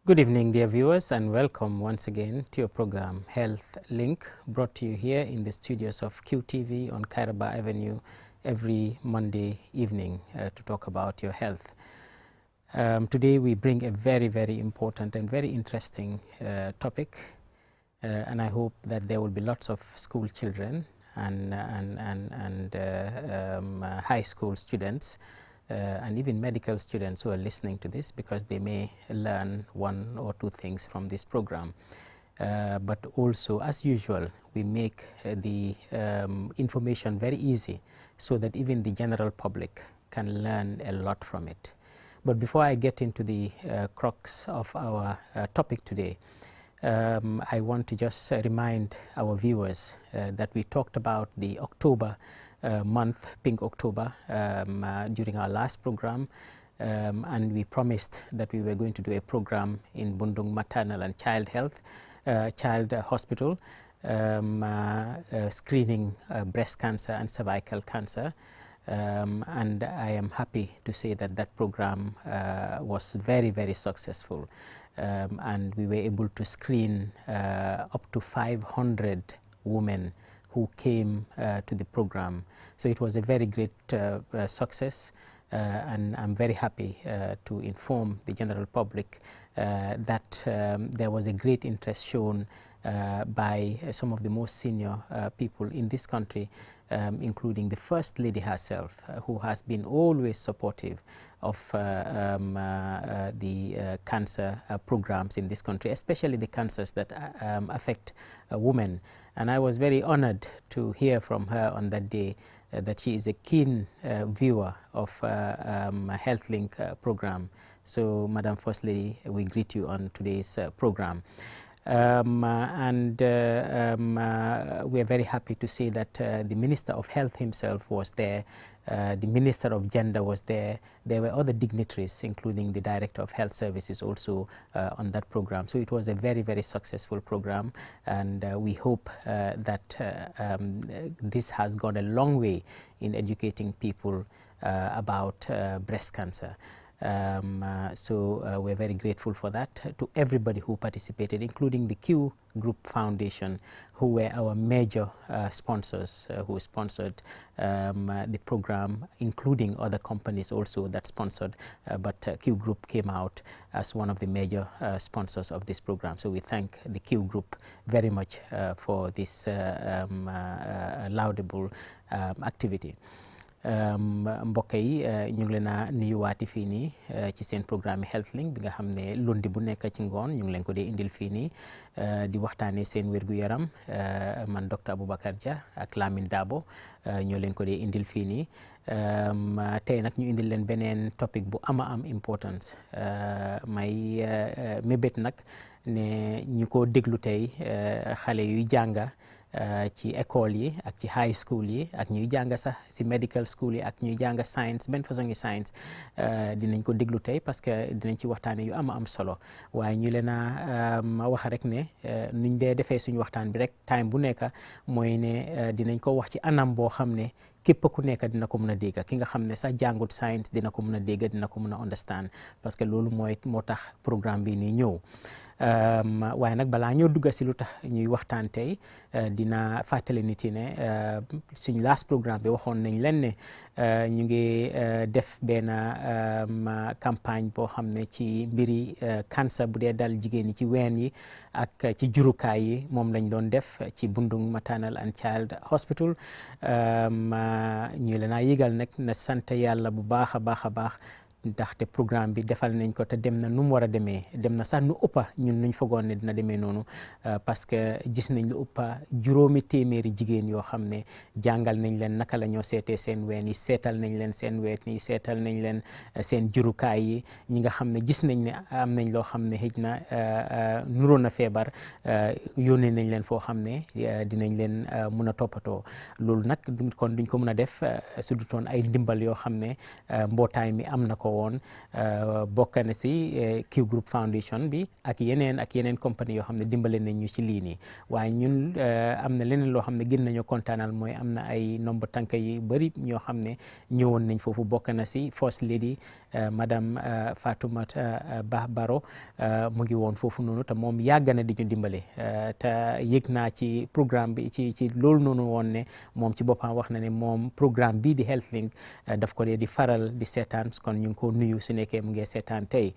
Good evening, dear viewers, and welcome once again to your program Health Link, brought to you here in the studios of QTV on Kairaba Avenue every Monday evening to talk about your health. Today we bring a very, very important and very interesting topic, and I hope that there will be lots of school children and high school students and even medical students who are listening to this, because they may learn one or two things from this program. But also, as usual, we make the information very easy so that even the general public can learn a lot from it. But before I get into the crux of our topic today, I want to just remind our viewers that we talked about the October month, Pink October, during our last program, and we promised that we were going to do a program in Bundung Maternal and Child Health, Child Hospital, screening breast cancer and cervical cancer. And I am happy to say that that program was very, very successful, and we were able to screen up to 500 women who came to the program. So it was a very great success, and I'm very happy to inform the general public that there was a great interest shown by some of the most senior people in this country, including the First Lady herself, who has been always supportive of the cancer programs in this country, especially the cancers that affect women. And I was very honored to hear from her on that day that she is a keen viewer of Health Link program. So, Madam First Lady, we greet you on today's program. We are very happy to say that the Minister of Health himself was there, the Minister of Gender was there, there were other dignitaries, including the Director of Health Services also on that program. So it was a very, very successful program, and we hope that this has gone a long way in educating people about breast cancer. We're very grateful for that to everybody who participated, including the Q Group Foundation, who were our major sponsors, who sponsored the program, including other companies also that sponsored, but Q Group came out as one of the major sponsors of this program. So we thank the Q Group very much for this laudable activity. Mbokk yi ñu ngi leen a nuyuwaati fii nii ci seen programme Health Link bi nga xam ne lundi bu nekk ci ngoon ñu ngi leen ko dee indil fii nii di waxtaanee seen wér-gu-yaram. Man Dr Aboubacar Dia ak Lamine Dabo ñoo leen ko dee indil fii nii. Tey nag ñu indil leen beneen topic bu am importance, may mébét nag ne ñu ko déglu tey xale yuy jànga ci école yi ak ci high school yi ak ñuy jàng sax ci medical school yi ak ñuy jàng science, benn façon ngi science, dinañ ko déglu tey parce que dinañ ci waxtaane yu am solo. Waaye ñu leen a wax rek ne nuñ dee defee suñu waxtaan bi rek time bu nekk mooy ne dinañ ko wax ci anam boo xam ne képp ku nekk dina ko mën a dégg, ki nga xam ne sax jàngut science dina ko mën a dégg, dina ko mën a understand, parce que loolu moo tax programme bi nii ñëw. waaye nag balaa ñoo dugga si lu tax ñuy waxtaan tey, dina fàttali nit yi ne suñ last programme bi waxoon nañ leen ne ñu ngi def benn campagne boo xam ne ci mbiri cancer bu dee dal jigéen ñi ci ween yi ak ci jurukaay yi moom lañ doon def ci Bundung Maternal and Child Hospital. ñu leen a yëgal nag na sant yàlla bu baax a baax ndaxte programme bi defal nañ ko te dem na nu mu war a demee, dem na sax nu ëppa ñun nuñ fogoon ne dina demee noonu, parce que gis nañ lu ëppa 5 téeméeri jigéen yoo xam ne jàngal nañ leen naka la ñoo seetee seen ween yi, seetal nañ leen seen ween yi, seetal nañ leen seen jurukaay yi. ñi nga xam ne gis nañ ne am nañ loo xam ne xëj na nuróo na feebar, yónnee nañ leen foo xam ne dinañ leen mun a toppatoo. Loolu nag kon duñ ko mun a def su dutoon ay ndimbal yoo xam ne mbootaay mi am na ko woon bokk na si Q Group Foundation bi ak yeneen compagnie yoo xam ne dimbale nañ ñu ci lii nii waaye ñun am na leneen loo xam ne gën nañoo kontaanal mooy am na ay nombre tànk yi bëri ñoo xam ne ñëwoon nañ foofu bokk na si First Lady madame Fatoumata Bah Barrow mu ngi woon foofu noonu te moom yàgg na di ñu dimbale te yëg naa ci programme bi ci loolu noonu woon ne moom ci boppam wax na ne moom programme bii di HealthLink daf ko dee di faral di seetaan kon ñu ngi ko nuyu su nekkee mu ngi seetaan tey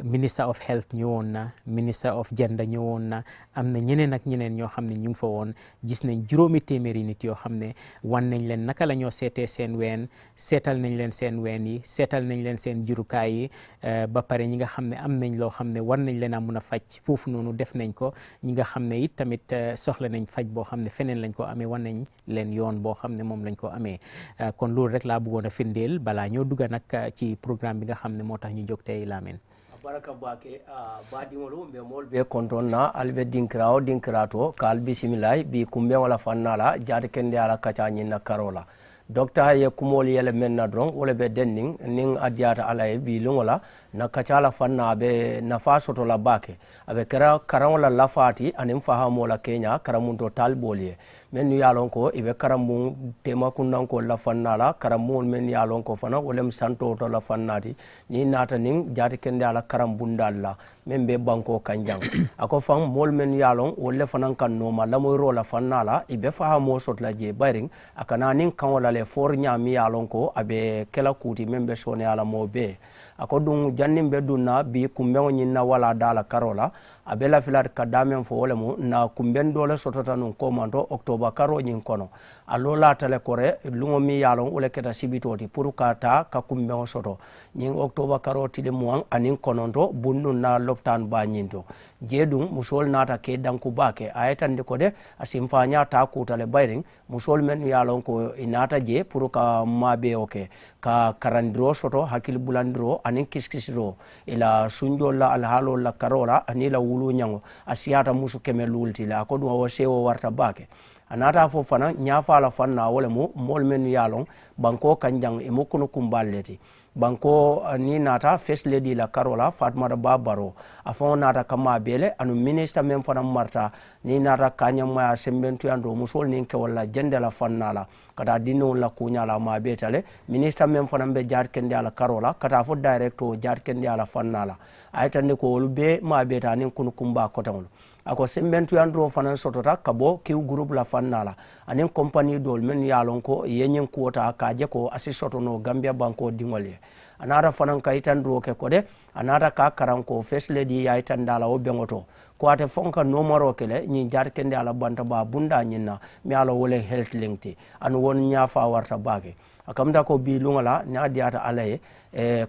Minister of Health ñëwoon na Minister of Gender ñëwoon na am na ñeneen ak ñeneen ñoo xam ne ñu ngi fa woon gis nañ 700 nit yoo xam ne wan nañ leen naka la ñoo seetee seen ween seetal nañ leen seen ween yi seetal nañ leen seen jurukaay yi ba pare ñi nga xam ne am nañ loo xam ne war nañ leen a mun a faj foofu noonu def nañ ko ñi nga xam ne it tamit soxla nañ faj boo xam ne feneen lañ ko amee wan nañ leen yoon boo xam ne moom lañ ko amee kon loolu rek laa bëggoon a firndeel balaa ñoo dugga nag ci programme bi nga xam ne moo tax ñu jóg tey Lamin baraka bake badimolu be mol be kontonna albe dinkirato kal bismillah bi kumbe wala fannala jade kende ala kacha nyina karola docteur ye kumol yele menna dron wala be denning ning adiata ala e bi lungola na kachala fanna be nafa soto la bake abe karam la lafati anim fahamo la Kenya karamunto talbolie men yalon ko ibe karamu tema kunnan ko la fannala karamol men yalon ko fana wolem santo to la fannati ni nata ning jati kende ala karam bundalla men be banko kanjang ako fam mol men yalon wolle fanan kan no ma la moy rola fannala ibe fahamo sot la je baring akana ning kan wala le for nyami yalon ko abe kela kuti men be sone ala mo be ako dum jannim be dunna bi kumbe nyinna wala dala karola abela filat kadamen fo wolemu na kumben dole sotota nun komanto october karo nyin kono alola tale kore lungo mi yalon ule keta sibitoti pour kata ka kumben soto nyin october karo tile muang anin kononto bunnu na loptan ba nyinto jedum musol nata ke danku bake ayetande ko de asimfanya ta kutale bayring musol men yalon ko inata je pour ka mabe oke ka karandro soto hakil bulandro anin kiskisiro ila sunjolla alhalo la karola anila wulu nyango asiyata musu keme lulti la ko do sewo warta bake anata fo fana nyafa la fanna wala mu mol men yalon banko kanjang e mokko kumballeti banko ni nata first lady la karola Fatma Bah Barrow afon nata kama bele anu minister men fana marta ni nata kanyama sembentu ando musol ni ke wala jende la fannala kada dino la kunya la ma betale minister men fana be jar kende ala karola kata fo directo jar kende ala fannala aytande ko wolbe ma beta ni kunu kumba kotangol ako sembentu andro fanan sotota kabo kiw group la fannala anen compagnie dol men yalon ko yenyen kuota kaje ko asisoto no Gambia banko dingole anara fanan kayitandro ke kode anara ka karanko first lady ya itandala o bengoto ko ate fonka numero kele ni jar kende ala banta ba bunda nyina mi ala wole health linkti anu won nyafa warta bage akamda ko bi lungala nya diata alaye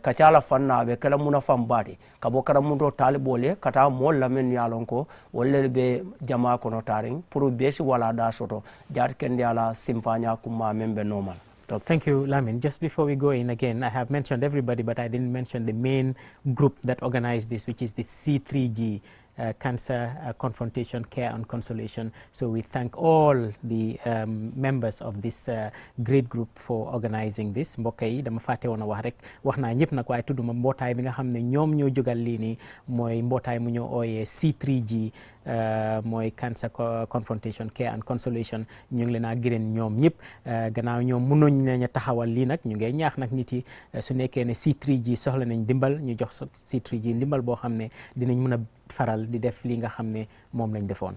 kacala fanna be kala muna fambati kabo karamundo talibole kata mol lamen yalon ko wolle be jama kono taring pour besi wala da soto jar kende ala simfanya kuma membe normal. Thank you, Lamin. Just before we go in again, I have mentioned everybody, but I didn't mention the main group that organized this, which is the C3G, Cancer Confrontation, Care and Consolation. So we thank all the members of this great group for organizing this. Mbokk yi dama fàtte woon a wax rek wax naa ñëpp nag waaye tudduma mbootaay bi nga xam ne ñoom ñoo jógal lii nii mooy mbootaay mu ñoo ooyee C3G mooy Cancer Confrontation, Care and Consolation. ñu ngi leen a gërëm ñoom ñëpp gannaaw ñoom mënuñ leen a taxawal lii nag ñu ngi ñaax nag nit yi su nekkee ne C3G soxla nañ dimbal ñu jox C3G ndimbal boo xam ne dinañ mën a faral di def li nga xam ne moom lañ defoon.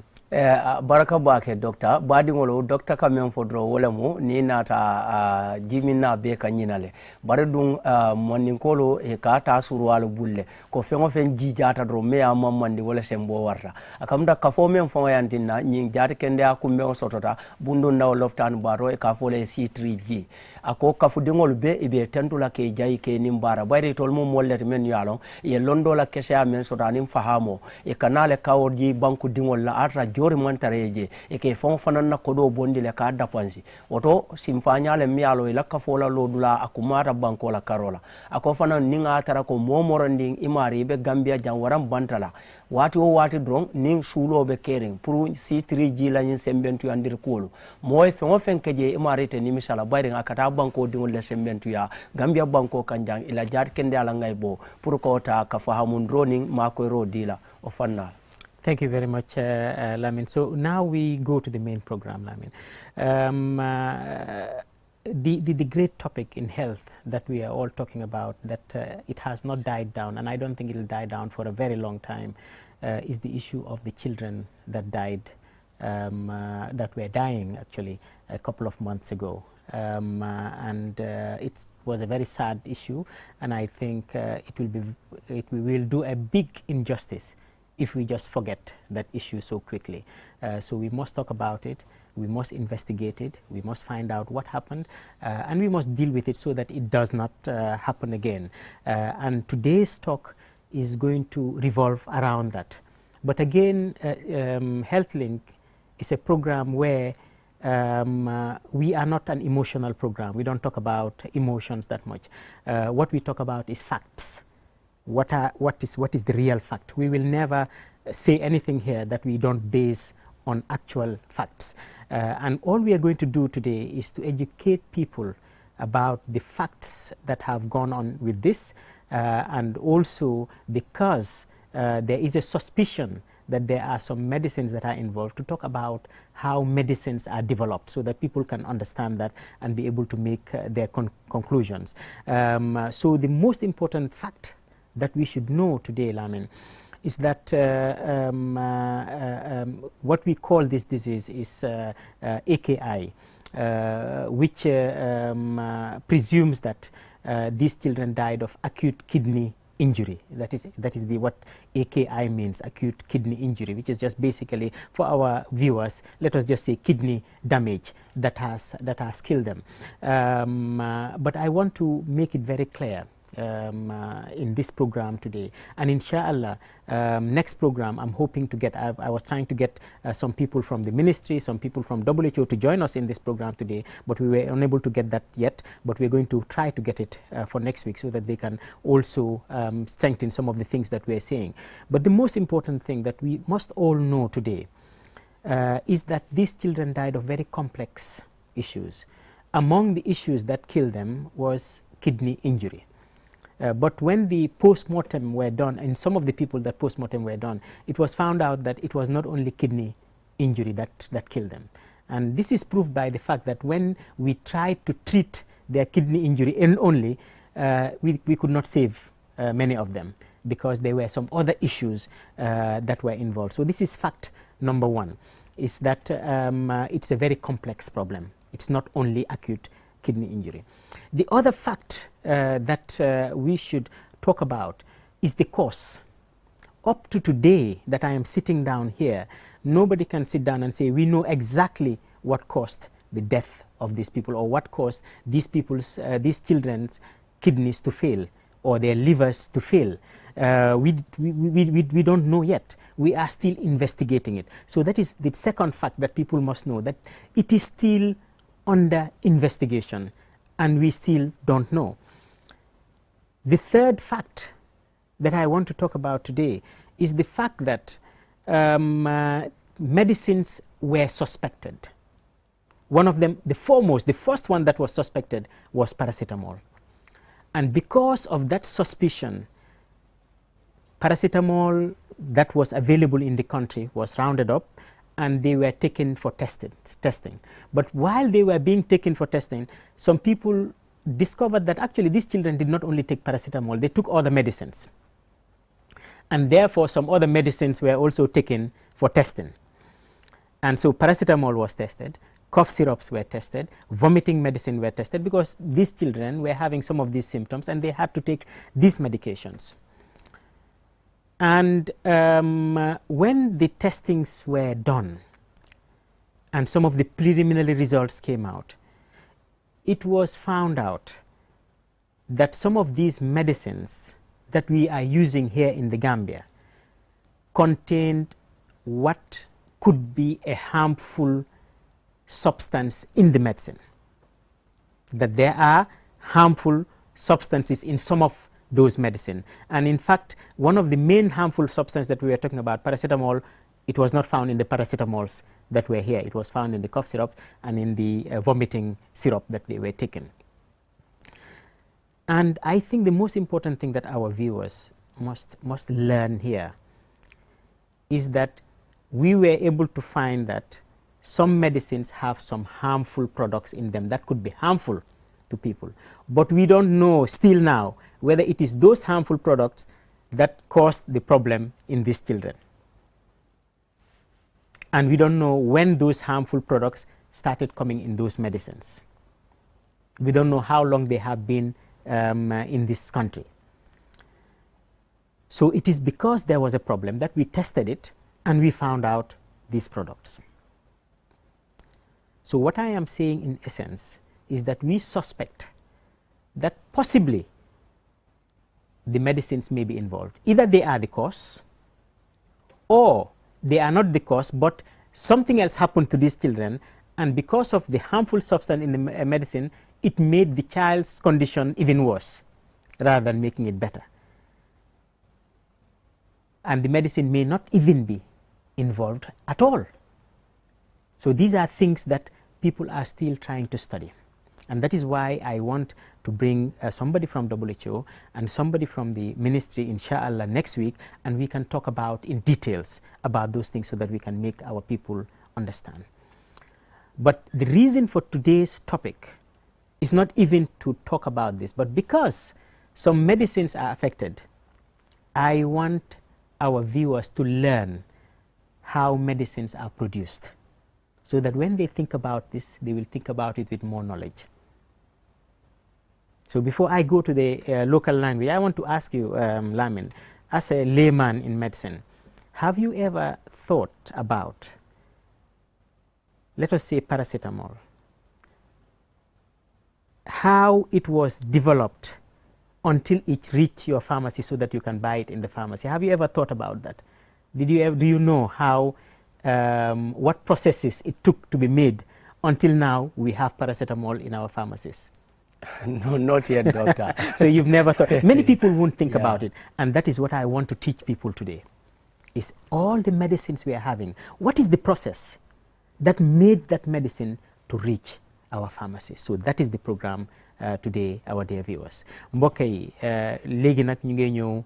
baraka bake docteur badingolo docteur kamen fodro wolemu ni nata jimina be kanyinale bare dum moninkolo e ka ta surwalu bulle ko fengo fen jijata dro me amamandi wala sembo warta akamda kafo men fo yantinna nyi jata kende akumbe on sotota bundo ndaw loftan baro e ka fole C3G ako kafudingol be ibe tentula ke jayi ke nimbara bare tol mo mollete men yalon e londo la kese amen sotani fahamo e kanale kawji banku dingol la atra jori mantareje e ke fon fanan na kodo bondi le ka dapansi oto simfanya le mialo ila ka fola lodula akumata banko la karola ako fanan ninga tara ko momorandi imari be Gambia janwaram bantala wati o wati drong ning sulo be kering pour C3G la nyin sembentu andir kulu moy fengo fenkeje imari te ni misala bayri akata banko dingol le sementu ya Gambia banko kanjang ila jat kende ala ngaybo pour ko ta ka fahamun roning mako ro dila o fanna. Thank you very much, Lamin. So now we go to the main program, Lamin. The great topic in health that we are all talking about, that it has not died down, and I don't think it will die down for a very long time, is the issue of the children that died, that were dying actually a couple of months ago. It was a very sad issue, and I think we will do a big injustice if we just forget that issue so quickly. So we must talk about it, we must investigate it, we must find out what happened, and we must deal with it so that it does not happen again. And today's talk is going to revolve around that. But again, HealthLink is a program where we are not an emotional program. We don't talk about emotions that much. What we talk about is facts. What is the real fact? We will never say anything here that we don't base on actual facts. And all we are going to do today is to educate people about the facts that have gone on with this, and also because there is a suspicion that there are some medicines that are involved, to talk about how medicines are developed so that people can understand that and be able to make their conclusions. So the most important fact that we should know today, Lamin, is that what we call this disease is AKI, which presumes that these children died of acute kidney injury. That is what AKI means, acute kidney injury, which is just basically, for our viewers, let us just say kidney damage that has killed them. But I want to make it very clear in this program today, and inshallah next program I'm hoping to get, I was trying to get some people from the ministry, some people from WHO to join us in this program today, but we were unable to get that yet, but we're going to try to get it for next week so that they can also strengthen some of the things that we're saying. But the most important thing that we must all know today is that these children died of very complex issues. Among the issues that killed them was kidney injury. But when the post-mortem were done, and some of the people that post-mortem were done, it was found out that it was not only kidney injury that killed them. And this is proved by the fact that when we tried to treat their kidney injury only, we could not save many of them, because there were some other issues that were involved. So this is fact number one, is that it's a very complex problem. It's not only acute kidney injury. The other fact that we should talk about is the cause. Up to today that I am sitting down here, nobody can sit down and say we know exactly what caused the death of these people, or what caused these children's kidneys to fail, or their livers to fail. We don't know yet. We are still investigating it. So that is the second fact that people must know, that it is still under investigation and we still don't know. The third fact that I want to talk about today is the fact that medicines were suspected. One of them, the first one that was suspected was paracetamol. And because of that suspicion, paracetamol that was available in the country was rounded up and they were taken for testing. But while they were being taken for testing, some people discovered that actually these children did not only take paracetamol, they took other medicines. And therefore some other medicines were also taken for testing. And so paracetamol was tested, cough syrups were tested, vomiting medicine were tested, because these children were having some of these symptoms and they had to take these medications. And when the testings were done and some of the preliminary results came out, it was found out that some of these medicines that we are using here in the Gambia contained what could be a harmful substance in the medicine. That there are harmful substances in some of those medicine. And in fact, one of the main harmful substances that we were talking about, paracetamol, it was not found in the paracetamols that were here. It was found in the cough syrup and in the vomiting syrup that they were taken. And I think the most important thing that our viewers must learn here is that we were able to find that some medicines have some harmful products in them that could be harmful to people. But we don't know still now whether it is those harmful products that caused the problem in these children. And we don't know when those harmful products started coming in those medicines. We don't know how long they have been in this country. So it is because there was a problem that we tested it and we found out these products. So what I am saying in essence is that we suspect that possibly the medicines may be involved. Either they are the cause or they are not the cause, but something else happened to these children, and because of the harmful substance in the medicine, it made the child's condition even worse rather than making it better. And the medicine may not even be involved at all. So these are things that people are still trying to study. And that is why I want to bring somebody from WHO and somebody from the ministry, inshallah, next week, and we can talk about in details about those things so that we can make our people understand. But the reason for today's topic is not even to talk about this, but because some medicines are affected, I want our viewers to learn how medicines are produced, so that when they think about this, they will think about it with more knowledge. So before I go to the local language, I want to ask you, Lamin, as a layman in medicine, have you ever thought about, let us say, paracetamol, how it was developed until it reached your pharmacy so that you can buy it in the pharmacy? Have you ever thought about that? Do you know how, what processes it took to be made until now we have paracetamol in our pharmacies? No, not yet, doctor. So you've never thought. Many people won't think about it, and that is what I want to teach people today, is all the medicines we are having. What is the process that made that medicine to reach our pharmacies? So that is the program today, our dear viewers. Mbokk yi léegi nag ñu ngi ñëw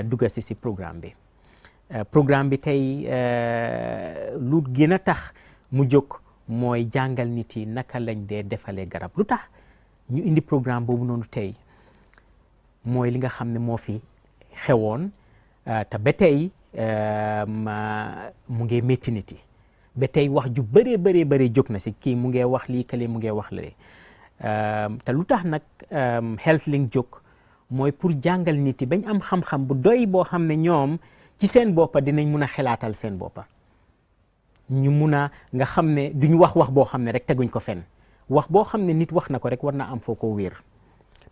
dugga si programme bi. Programme bi tey lu gën a tax mu jóg mooy jàngal nit yi naka lañ dee defalee garab. Lu tax ñu indi programme boobu noonu tey mooy li nga xam ne moo fi xewoon te ba tey mu ngi métti nit yi ba tey wax ju bëree jóg na si kii mu ngi wax lii kale mu ngi wax la te lu tax nag HealthLink jóg mooy pour jàngal nit yi bañ am xam-xam bu doy boo xam ne ñoom ci seen boppa dinañ mun a xelaatal seen boppa ñu mun a nga xam ne duñ wax boo xam ne rek teguñ ko fenn. wax boo xam ne nit wax na ko rek war na am foo ko wéer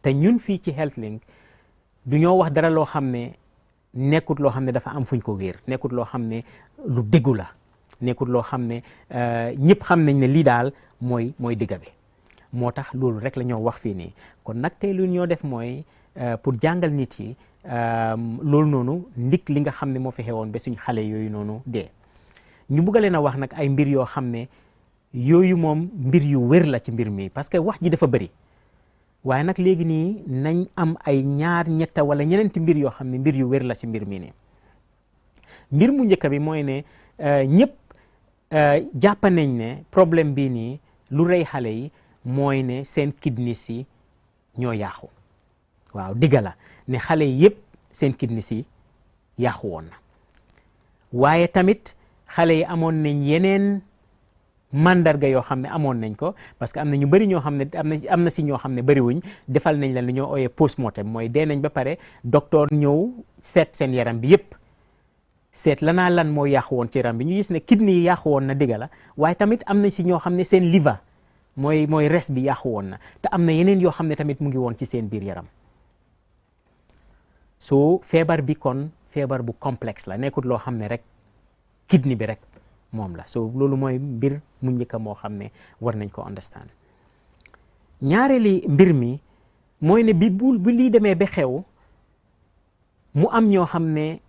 te ñun fii ci HealthLink du ñoo wax dara loo xam ne nekkut loo xam ne dafa am fuñ ko wéer, nekkut loo xam ne lu déggu la, nekkut loo xam ne ñëpp xam nañ ne lii daal mooy digga bi. moo tax loolu rek la ñoo wax fii nii. kon nag tey lu ñoo def mooy pour jàngal nit yi loolu noonu ndik li nga xam ne moo fi xewoon ba suñ xale yooyu noonu dee. ñu bugg leen a wax nag ay mbir yoo xam ne yooyu moom mbir yu wér la ci mbir mi, parce que wax ji dafa bëri waaye nag léegi nii nañ am ay ñaar ñetta wala ñeneenti mbir yoo xam ne mbir yu wér la ci mbir mi nii. mbir mu njëkk bi mooy ne ñëpp jàpp nañ ne problème bii nii lu rey xale yi mooy ne seen kidneys yi ñoo yàqu. waaw digga la ne xale yi yëpp seen kidneys yi yàqu woon na waaye tamit xale yi amoon nañ yeneen mandarga yoo xam ne amoon nañ ko, parce que am na ñu bëri ñoo xam ne am na si ñoo xam ne bëriwuñ defal nañ la lu ñoo ooyee postmortem, mooy dee nañ ba pare docteur ñëw seet seen yaram bi yëpp seet lan moo yàqu woon ci yaram bi ñu gis ne kidney yi yàqu woon na digga la waaye tamit am na si ñoo xam ne seen liver mooy res bi yàqu woon na te am na yeneen yoo xam ne tamit mu ngi woon ci seen biir yaram. so feebar bi kon feebar bu complexe la, nekkut loo xam ne rek kidney bi rek moom la. so loolu mooy mbir mu njëkk moo xam ne war nañ ko understand. ñaareeli mbir mi mooy ne bi lii demee ba xew mu am ñoo xam ne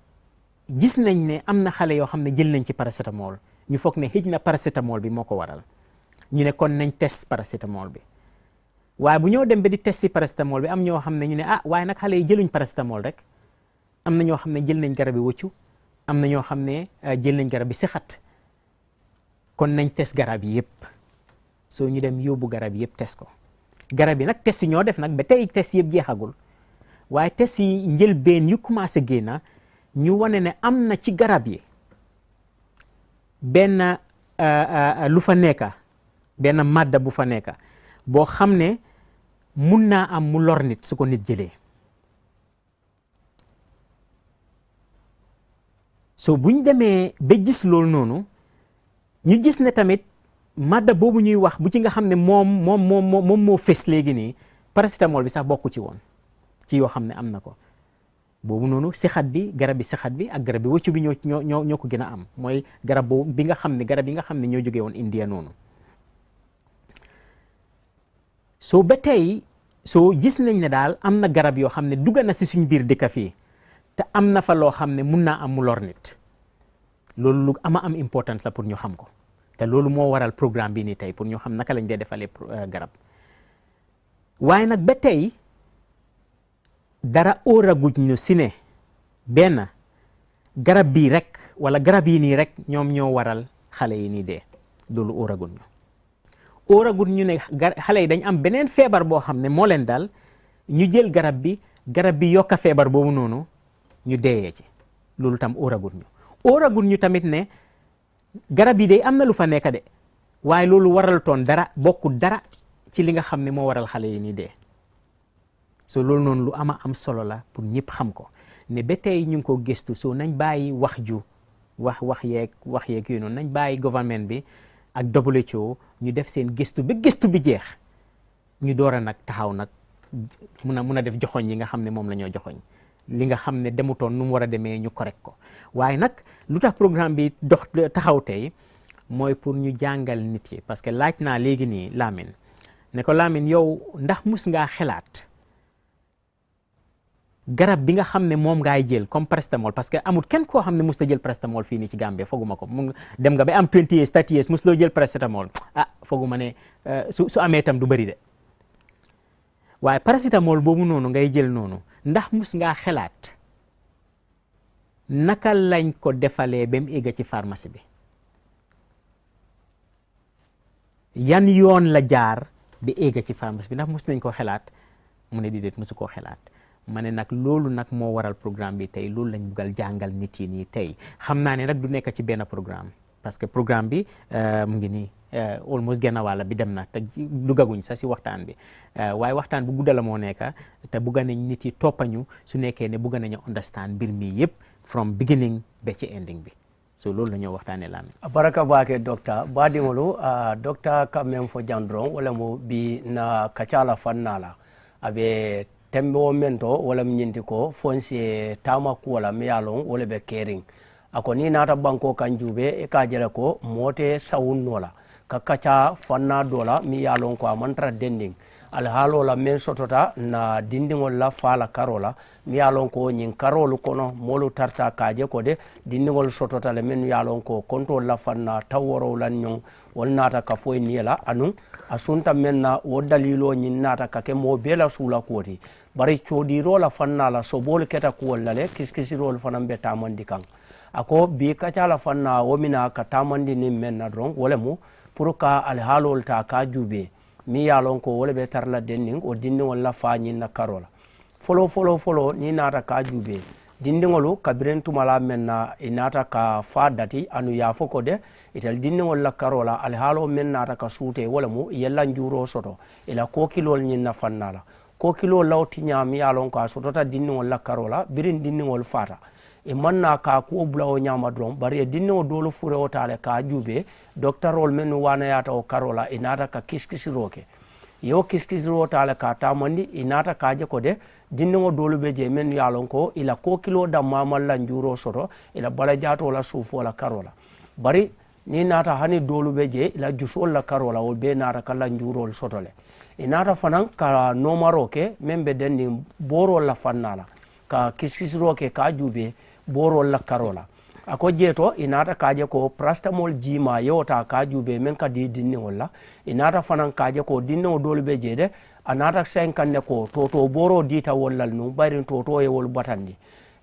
gis nañ ne am na xale yoo xam ne jël nañ ci paracétamol, ñu foog ne xëj na paracétamol bi moo ko waral, ñu ne kon nañ test paracétamol bi. waaye bu ñoo dem ba di testi paracétamol bi am ñoo xam ne ñu ne waaye nag xale yi jëluñ paracétamol rek am na ñoo xam ne jël nañ garab yi wëccu am na ñoo xam ne jël nañ garab yi sixat kon nañ test garab yi yëpp soo ñu dem yóbbu garab yi yëpp test ko garab yi nag test yi ñoo def nag ba tey test yëpp jeexagul waaye test yi njëlbeen yu commencé génna ñu wane ne am na ci garab yi benn lu fa nekka benn madda bu fa nekka boo xam ne mun naa am mu lor nit su ko nit jëlee so buñ demee ba gis loolu noonu ñu gis ne tamit madda boobu ñuy wax bu ci nga xam ne moom moo fes léegi nii paracétamol bi sax bokku ci woon ci yoo xam ne am na ko boobu noonu sixat bi garab bi sixat bi ak garab bi wëccu bi ñoo ko gën a am mooy garab boobu bi nga xam ne garab yi nga xam ne ñoo jógee woon India noonu soo ba tey soo gis nañ ne daal am na garab yoo xam ne dugg na si suñ biir dëkk fii te am na fa loo xam ne mun naa am mu lor nit loolu lu am importance la pour ñu xam ko te loolu moo waral programme bi nii tey pour ñu xam naka lañ dee defalee garab waaye nag ba tey dara óoraguñ ñu si ne benn garab bii rek wala garab yi nii rek ñoom ñoo waral xale yi nii dee loolu óoraguñ ñu ne xale yi dañ am beneen feebar boo xam ne moo leen dal ñu jël garab bi yokka feebar boobu noonu ñu deeyee ci loolu tam óoraguñ ñu tamit ne garab yi de am na lu fa nekk de waaye loolu waral toon dara bokkul dara ci li nga xam ne moo waral xale yi nii dee so loolu noonu lu am solo la pour ñëpp xam ko ne ba tey ñu ngi ko gëstu so nañ bàyyi wax yeeg yooyu noonu nañ bàyyi gouvernement bi ak WHO ñu def seen gëstu ba gëstu bi jeex ñu door a nag taxaw nag mun a def joxoñ yi nga xam ne moom la ñoo joxoñ li nga xam ne demutoon nu mu war a demee ñu correct ko waaye nag lu tax programme bi dox taxaw tey mooy pour ñu jàngal nit yi parce que laaj naa léegi nii Lamine ne ko Lamine yow ndax mus ngaa xelaat garab bi nga xam ne moom ngaay jël comme paracétamol parce que amul kenn koo xam ne mus ta jël paracétamol fii nii ci Gambie foguma ko mu dem nga ba am 20 years 30 years mus loo jël paracétamol foguma ne su amee tam du bëri de waaye paracétamol boobu noonu ngay jël noonu ndax mus ngaa xelaat naka lañ ko defalee ba mu egg ci pharmacie bi yan yoon la jaar ba egg ci pharmacie bi ndax mus nañ koo xelaat mu ne déedéet musu koo xelaat ma ne nag loolu nag moo waral programme bi tey loolu lañ buggal jàngal nit yi nii tey xam naa ne nag du nekk ci benn programme parce que programme bi mu ngi nii almost genn wàll bi dem na te duggaguñ sax si waxtaan bi waaye waxtaan bu gudda la moo nekk te bugga nañ nit yi toppañu su nekkee ne bugga nañu understand mbir mi yëpp from beginning ba ci ending bi so loolu la ñoo waxtaanee Lamine baraka baake docteur baadiŋolu docteur ka meŋ fo jaŋ doroŋ wala mu bi na kacala fannala abe tembe wo men to wala mi ñinti ko fonsi tama kuwala mi ye loŋ wala be keeriŋ ako ni naata banko kan juube ka jele ko moote sawunno la ka kaca fanna dola mi ye loŋ ko a mantara dendiŋ alhaalo la men sotota na dindiŋol la faala karo la mi ye loŋ ko ñiŋ karolu kono moolu tarta kaje ko de dindiŋol sotota le men ye loŋ ko kontol la fanna tawworow lan ñoŋ wol naata ka foyi niye la anuŋ a sunta men na wo dalilo ñiŋ naata ka ke moo bee la suula kuwo ti bari coodiro la fanna la soboolu keta kuwol la le kiskisirolu fanaŋ be taamandi kaŋ ako bi kaca la fanna wo mina ka taamandi niŋ men na doroŋ wo le mu pour ka alhaalol ta ka juubee mi ye lon ko wole be tarla denniŋ o dindiŋol la faa ñiŋ na karo la folo ni naata ka juubee dindiŋolu kabirin tumala meŋ na i naata ka faa dati anu ye fo ko de itel dindiŋol la karo la alhaalo meŋ naata ka suute wo le mu i ye lanjuuroo soto i la kookilol ñiŋ na fanna la kookiloo law tiñaa mi ye lon ko a sotota dindiŋol la karo la biriŋ dindiŋol faata i maŋ na ka kuwo bula wo ñaama doroŋ bari ye dindiŋo doolu furewo taa le ka juubee doctorol mennu waanayaata wo karo la i naata ka kiskisiroo ke yo kiskisiroo taa le ka taamandi i naata ka je ko de dindiŋo doolu be je mennu ye a loŋ ko i la kookiloo dammaamal la njuuroo soto i la balajaatoo la suufoo la karo la bari niŋ naata hani doolu be je i la jusoolu la karo la wo bee naata ka la njuuroolu soto le i naata fanaŋ ka noomaroo ke meŋ be denniŋ booroo la fannaa la ka kiskisiroo ke ka juubee boorol la karo la ako jeeto i naata kaje ko paracétamol jiima yewota ka juube men ka di dinniŋol la i naata fanaŋ kaje ko dinniŋo doolu be jee de anata sen kanne ko toto boro dita wollal nu bayrin toto e wol batandi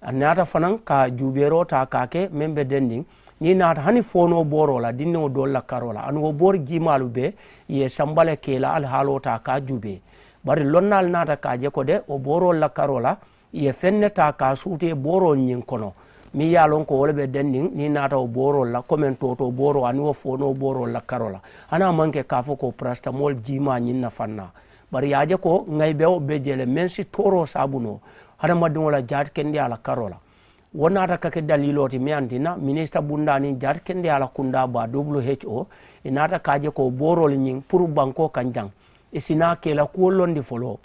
anata fanan ka jubero ta kake membe dending ni nata hani fono boro la dinno dolla karola anu bor gimalu be ye sambale kela al halota ka jube bari lonnal nata ka je ko de o boro la karola ye fenneta ka sute boro nyin kono mi yalon ko wolbe dending ni nata o boro la komen toto boro anu fono boro la karola ana manke ka fo ko prastamol jima nyin na fanna bari yaje ko ngay bew be jele mensi toro sabuno hada madun wala jat kendi ala karola wonata kake daliloti mi antina ministre bundani jat kendi ala kunda ba WHO inata kaje ko borol nyin pour banko kanjang isina kela kuolondi folo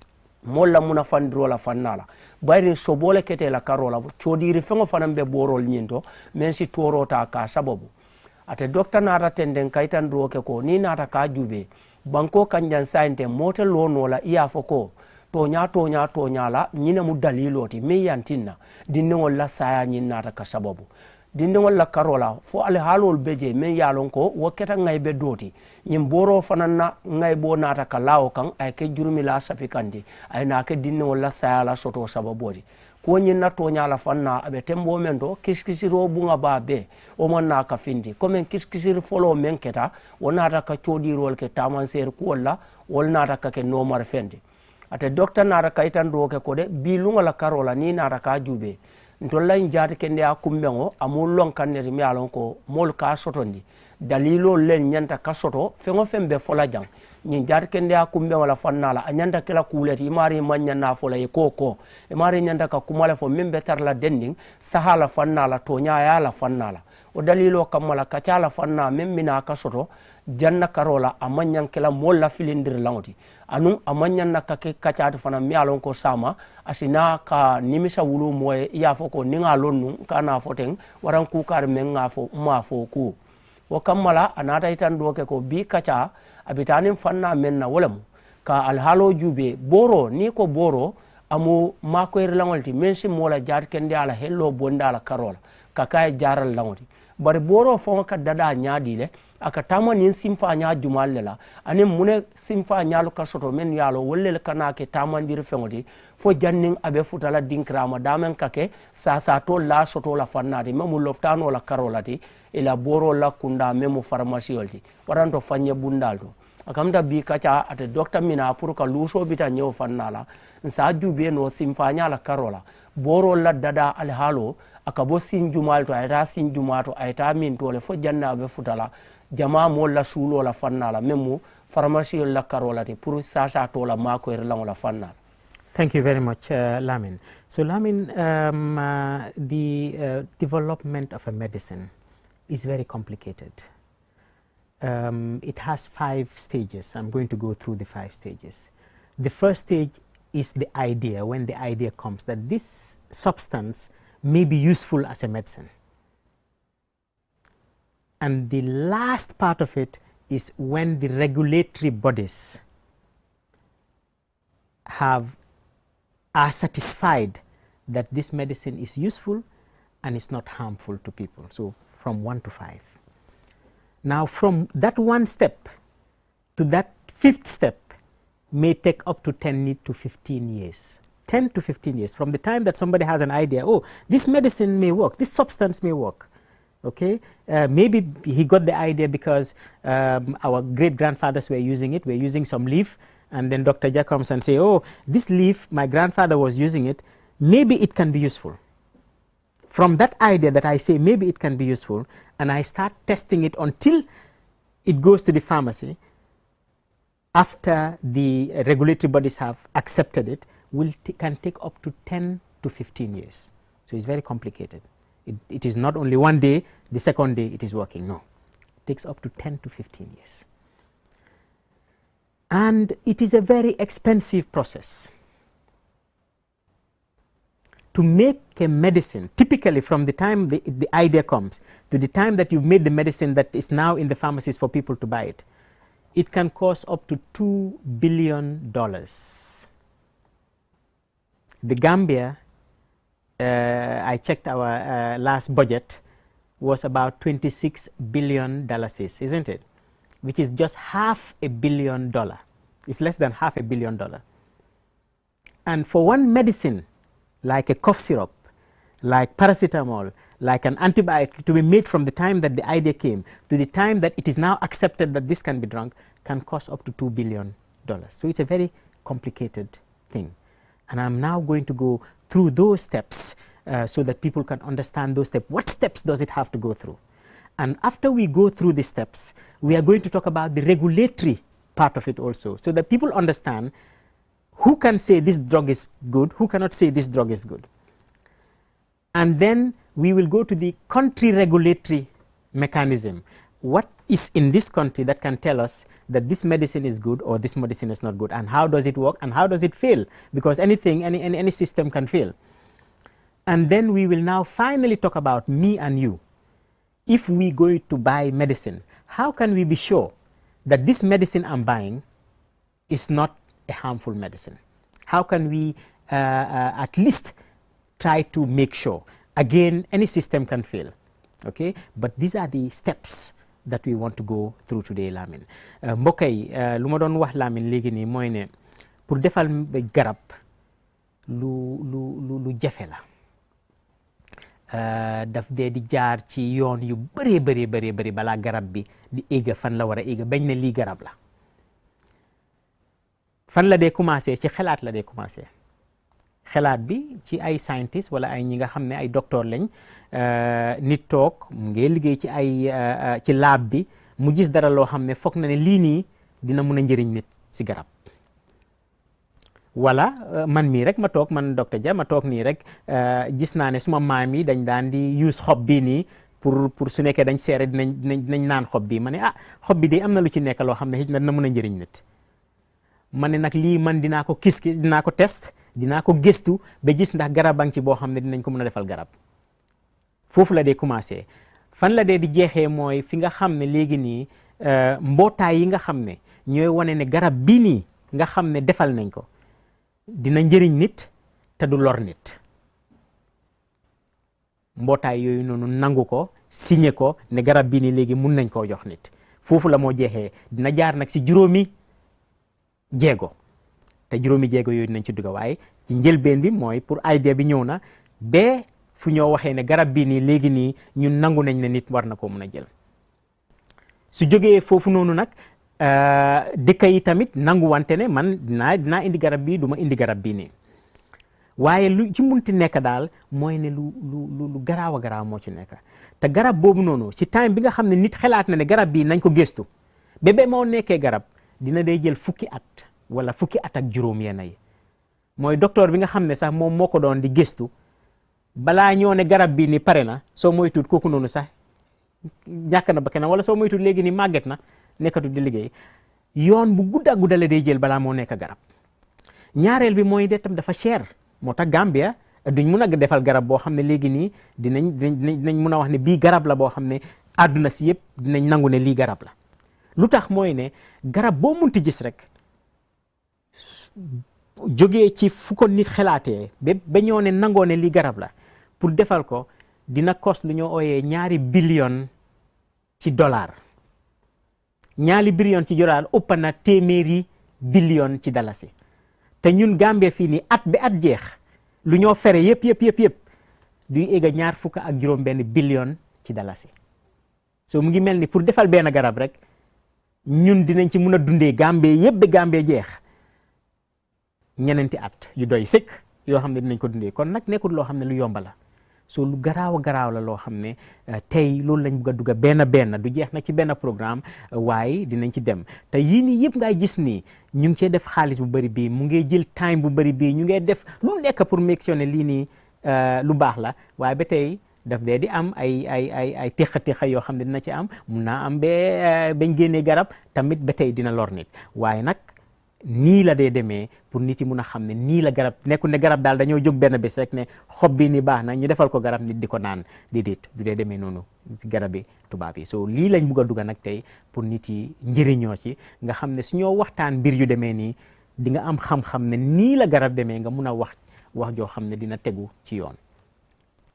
molla muna fandro la fannala bayri sobole kete la karola chodiri fengo fanambe borol nyinto mensi toro ta ka sababu ate docteur nata tenden kaitan roke ko ni nata ka jube banko kanjan sainte motel lono la iya foko tonya la nyina mu daliloti me yantinna dinnol la saya nyina ta ka sababu dinnol la karola fo ale halol beje me yalon ko woketa ngaybe doti nyim boro fananna ngaybo nata ka lawo kan ay ke jurumi la sapikandi ay na ke dinnol la saya la soto sababodi ko nyina tonya la fanna abe tembo mendo kiskisiro bunga babe o manna ka findi comme kiskisir folo men keta wonata ka chodirol ke tamanser ko wala wolnata ka ke nomar fendi ate docteur nara kaitan roke ko de bilunga la karola ni nara ka jube ntolla injati kende akumbengo amulon kaneri mi alon ko mol ka sotondi dalilo len nyanta ka soto fengo fembe fola jang ni jati kende akumbengo la fannala anyanda kala kuleti mari manya na fola e koko e mari nyanda ka kumala fo membe tar la dending sahala fannala to nyaaya la fannala o dalilo kamala kacala fanna memmina ka soto janna karola amanyan kala molla filindir lawti anum amanyan nakake kacata fana mi alon ko sama asina ka nimisa wulu moye ya foko ninga lonnu kana foten waran ku kar men ngafo ma fo ku o kamala anata itan doke ko bi kaca abitanin fanna menna wolam ka alhalo jube boro ni ko boro amu mako irlangolti mensi mola jar kende ala hello bonda la karola kakay jaral lawti bari boro fon ka dada nyaadi le aka tama nin simfa nya jumalle la anin mune simfa nyaalo ka soto men yaalo wolle kana ke tamandir fengodi fo janning abe futala dinkrama damen kake sa to la soto la fannati memu loptano la karolati ila boro la kunda memu pharmacie olti waranto fanye bundalto akamda bi kacha ate docteur mina pour ka luso bita nyew fannala nsa jube no simfa nya la karola boro la dada al halo akabo sinjumal to ayta sinjumato ayta min tole fo janna be futala jama mo la sulo la fannala memu pharmacie la karolati pour sa to la mako erlang la fannala. Thank you very much, Lamin. So Lamin, the development of a medicine is very complicated. It has 5 stages. I'm going to go through the 5 stages. The first stage is the idea, when the idea comes that this substance may be useful as a medicine. And the last part of it is when the regulatory bodies are satisfied that this medicine is useful and is not harmful to people. So from 1 to 5. Now from that 1 step to that 5th step may take up to 10 to 15 years. 10 to 15 years from the time that somebody has an idea, oh, this medicine may work, this substance may work. Okay, maybe he got the idea because our great-grandfathers were using it, we're using some leaf, and then Dr. Jack comes and say, oh, this leaf, my grandfather was using it, maybe it can be useful. From that idea that I say maybe it can be useful, and I start testing it until it goes to the pharmacy, after the regulatory bodies have accepted it, can take up to 10 to 15 years. So it's very complicated. It is not only one day, the second day it is working. No, it takes up to 10 to 15 years. And it is a very expensive process. To make a medicine, typically from the time the idea comes to the time that you've made the medicine that is now in the pharmacies for people to buy it, it can cost up to $2 billion. The Gambia, I checked our last budget, was about $26 billion, isn't it? Which is just $500 million. It's less than $500 million. And for one medicine, like a cough syrup, like paracetamol, like an antibiotic, to be made from the time that the idea came to the time that it is now accepted that this can be drunk, can cost up to $2 billion. So it's a very complicated thing. And I'm now going to go through those steps so that people can understand those steps. What steps does it have to go through? And after we go through the steps, we are going to talk about the regulatory part of it also, so that people understand who can say this drug is good, who cannot say this drug is good. And then we will go to the country regulatory mechanism. What is in this country that can tell us that this medicine is good or this medicine is not good, and how does it work and how does it fail? Because anything, any system can fail. And then we will now finally talk about me and you. If we go to buy medicine, how can we be sure that this medicine I'm buying is not a harmful medicine? How can we at least try to make sure? Again, any system can fail, okay? But these are the steps that we want to go through today, Lamin. Mbokk yi lu ma doon wax Lamin léegi nii mooy ne pour defal garab lu jafe la. Daf dee di jaar ci yoon yu bëri balaa garab bi di éega fan la war a éega bañ ne lii garab la. Fan la dee commencé ci xalaat la dee commencé. Xalaat bi ci ay scientist wala ay ñi nga xam ne ay docteur lañ, nit toog mu ngi liggéey ci ci lab bi mu gis dara loo xam ne foog na ne lii nii dina mun a njëriñ nit si garab. Wala man mii rek ma toog, man docteur Jah ma toog nii rek gis naa ne suma maam yi dañ daan di use xob bii nii pour su nekkee dañ seere dinañ naan xob bii, ma ne xob bi de am na lu ci nekk loo xam ne xëy na dina mun a njëriñ nit. Ma ne nag lii man dinaa ko dinaa ko test, dinaa ko gëstu ba gis ndax garabang ci boo xam ne dinañ ko mën a defal garab. Foofu la dee commencé. Fan la dee di jeexee mooy fi nga xam ne léegi nii mbootaay yi nga xam ne ñooy wane ne garab bii nii nga xam ne defal nañ ko dina njëriñ nit te du lor nit. Mbootaay yooyu noonu nangu ko signé ko ne garab bii nii léegi mun nañ koo jox nit. Foofu la moo jeexee. Dina jaar nag si juróomi jéego te juróomi jéego yooyu dinañ ci dugg, waaye ci njëlbeen bi mooy pour idée bi ñëw na ba fu ñoo waxee ne garab bii nii léegi nii ñun nangu nañ ne nit war na koo mun a jël. Su jógee foofu noonu nag dëkk yi tamit nangu wante ne man dinaa indi garab bii du ma indi garab bii nii, waaye lu ci munti nekk daal mooy ne lu garaaw a garaaw moo ci nekk. Te garab boobu noonu ci time bi nga xam ne nit xalaat na ne garab bii nañ ko gëstu ba moo nekkee garab dina day jël fukki at wala fukki at ak juróom yenn yi. Mooy docteur bi nga xam ne sax moom moo ko doon di gëstu balaa ñoo ne garab bii ni pare na, soo moytuut kooku noonu sax ñàkk na ba kenn, wala soo moytuut léegi ni màgget na nekkatu di liggéey. Yoon bu gudda gudda la day jël balaa moo nekk garab. Ñaareel bi mooy de tam dafa cher, moo tax Gambia duñ mun a defal garab boo xam ne léegi nii dinañ mun a wax ne bii garab la boo xam ne àdduna si yëpp dinañ nangu ne lii garab la. Lu tax mooy ne garab boo munti gis rek jógee ci fu ko nit xalaatee ba ñoo ne nangoo ne lii garab la, pour defal ko dina cost lu ñoo ooyee $2 billion ci dollar. $2 billion ci dollar ëpp na $100 billion ci dalasi. Te ñun Gambie fii nii at ba at jeex lu ñoo fere yëpp duy egga $2.7 billion ci dalasi. So mu ngi mel ni pour defal benn garab rek ñun dinañ ci mun a dundee Gambie yëpp ba Gambie jeex ñeneenti at yu doy sëkk yoo xam ne dinañ ko dundee. Kon nag nekkul loo xam ne lu yomba la. So lu garaaw a garaaw la loo xam ne tey loolu lañ bëgg a dugg benn du jeex nag ci benn programme, waaye dinañ ci dem. Te yii nii yëpp ngay gis nii ñu ngi cee def xaalis bu bëri bii, mu ngi jël time bu bëri bii, ñu ngi def lu nekk pour make sure ne lii nii lu baax la, waaye ba tey daf dee di am ay teqa yoo xam ne dina ci am, mun naa am bañ génnee garab tamit ba tey dina lor nit. Waaye nag nii la dee demee pour nit yi mun a xam ne nii la garab nekkul ne garab daal dañoo jóg benn bés rek ne xob bi ni baax na ñu defal ko garab nit di ko naan, déedéet du dee demee noonu ci garabi tubaab yi. So lii lañ bugg a dugg nag tey pour nit yi njëriñoo ci, nga xam ne suñoo waxtaan mbir yu demee nii di nga am xam-xam ne nii la garab demee nga mun a wax joo xam ne dina tegu ci yoon.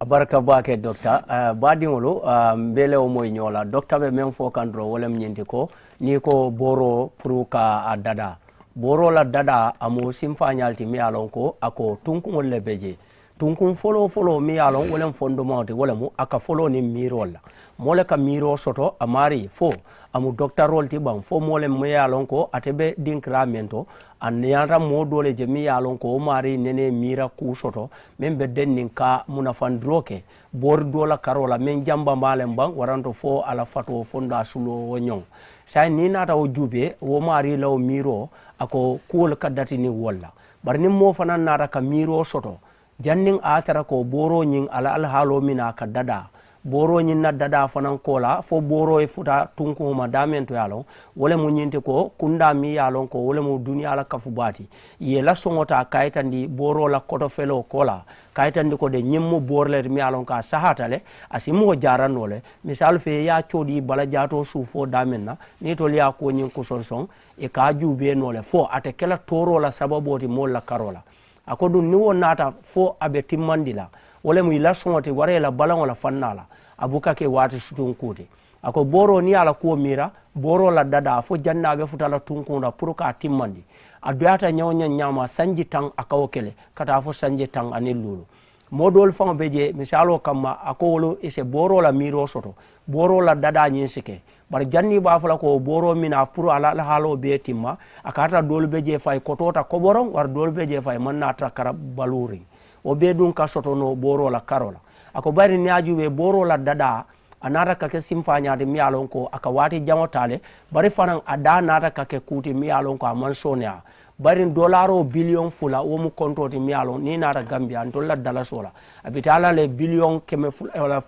Baraka bake docteur badiŋolu mbelewo moy ñola docteur be men fo kandro wolem ñenti ko ni ko boro pour ka a dada borola dada amo simfanyalti mi alon ko ako tunkungol le beje tunkun folo mi alon wolen fondement wolemu aka folo ni mirola mole ka miro soto amari fo amu doctor rolti ban fo mole mi alon ko atebe dinkramento anyara modole je mi alon ko mari nene mira ku soto membe dennin ka munafandroke bordola karola men jamba malen ban waranto fo ala fato fonda sulo wonyon sai ni nata o jube wo mari law miro ako kuol kadati ni walla bar nim mo fanan nata ka miro soto janning atara ko boro nyin ala al halo mina ka dada boro nyin na dada fanan kola fo boro e futa tunko ma damento yalo wala mu nyinte ko kunda mi yalo ko wala mu duniya la kafu bati ye la songota kaytandi boro la koto felo kola kaytandi ko de nyimmu borle mi yalo ka sahatale asimo jaranole misal fe ya chodi bala jato sufo damenna ni to liya ko nyin ko sonson e ka jube nole fo ate kala toro la sababoti mo la karola akodu ni wonata fo abe timmandila wala mu ila songote ware la balan wala fannala abuka ke wati sutun kuti ako boro ni ala ko mira boro la dada fo jannabe futala tunkunda pour ka timmandi aduyata nyonya nyama sanji tang akawokele kata fo sanji tang anilulu modol fanga beje misalo kama ako wolo ise boro la miro soto boro la dada nyinsike bar janni ba fala ko boro mina pour ala halo be timma akata dol beje fay kotota koboron war dol beje fay manna takara baluri o be dun ka soto no boro la karola ako bari ni ajube boro la dada anata kake simfanya de mi alon ko aka wati jamotale bari fanan ada nata kake kuti mi alon ko amansonia bari dolaro billion fula o mu konto de mi alon ni nata gambia dolla dala sola abitala le billion keme fula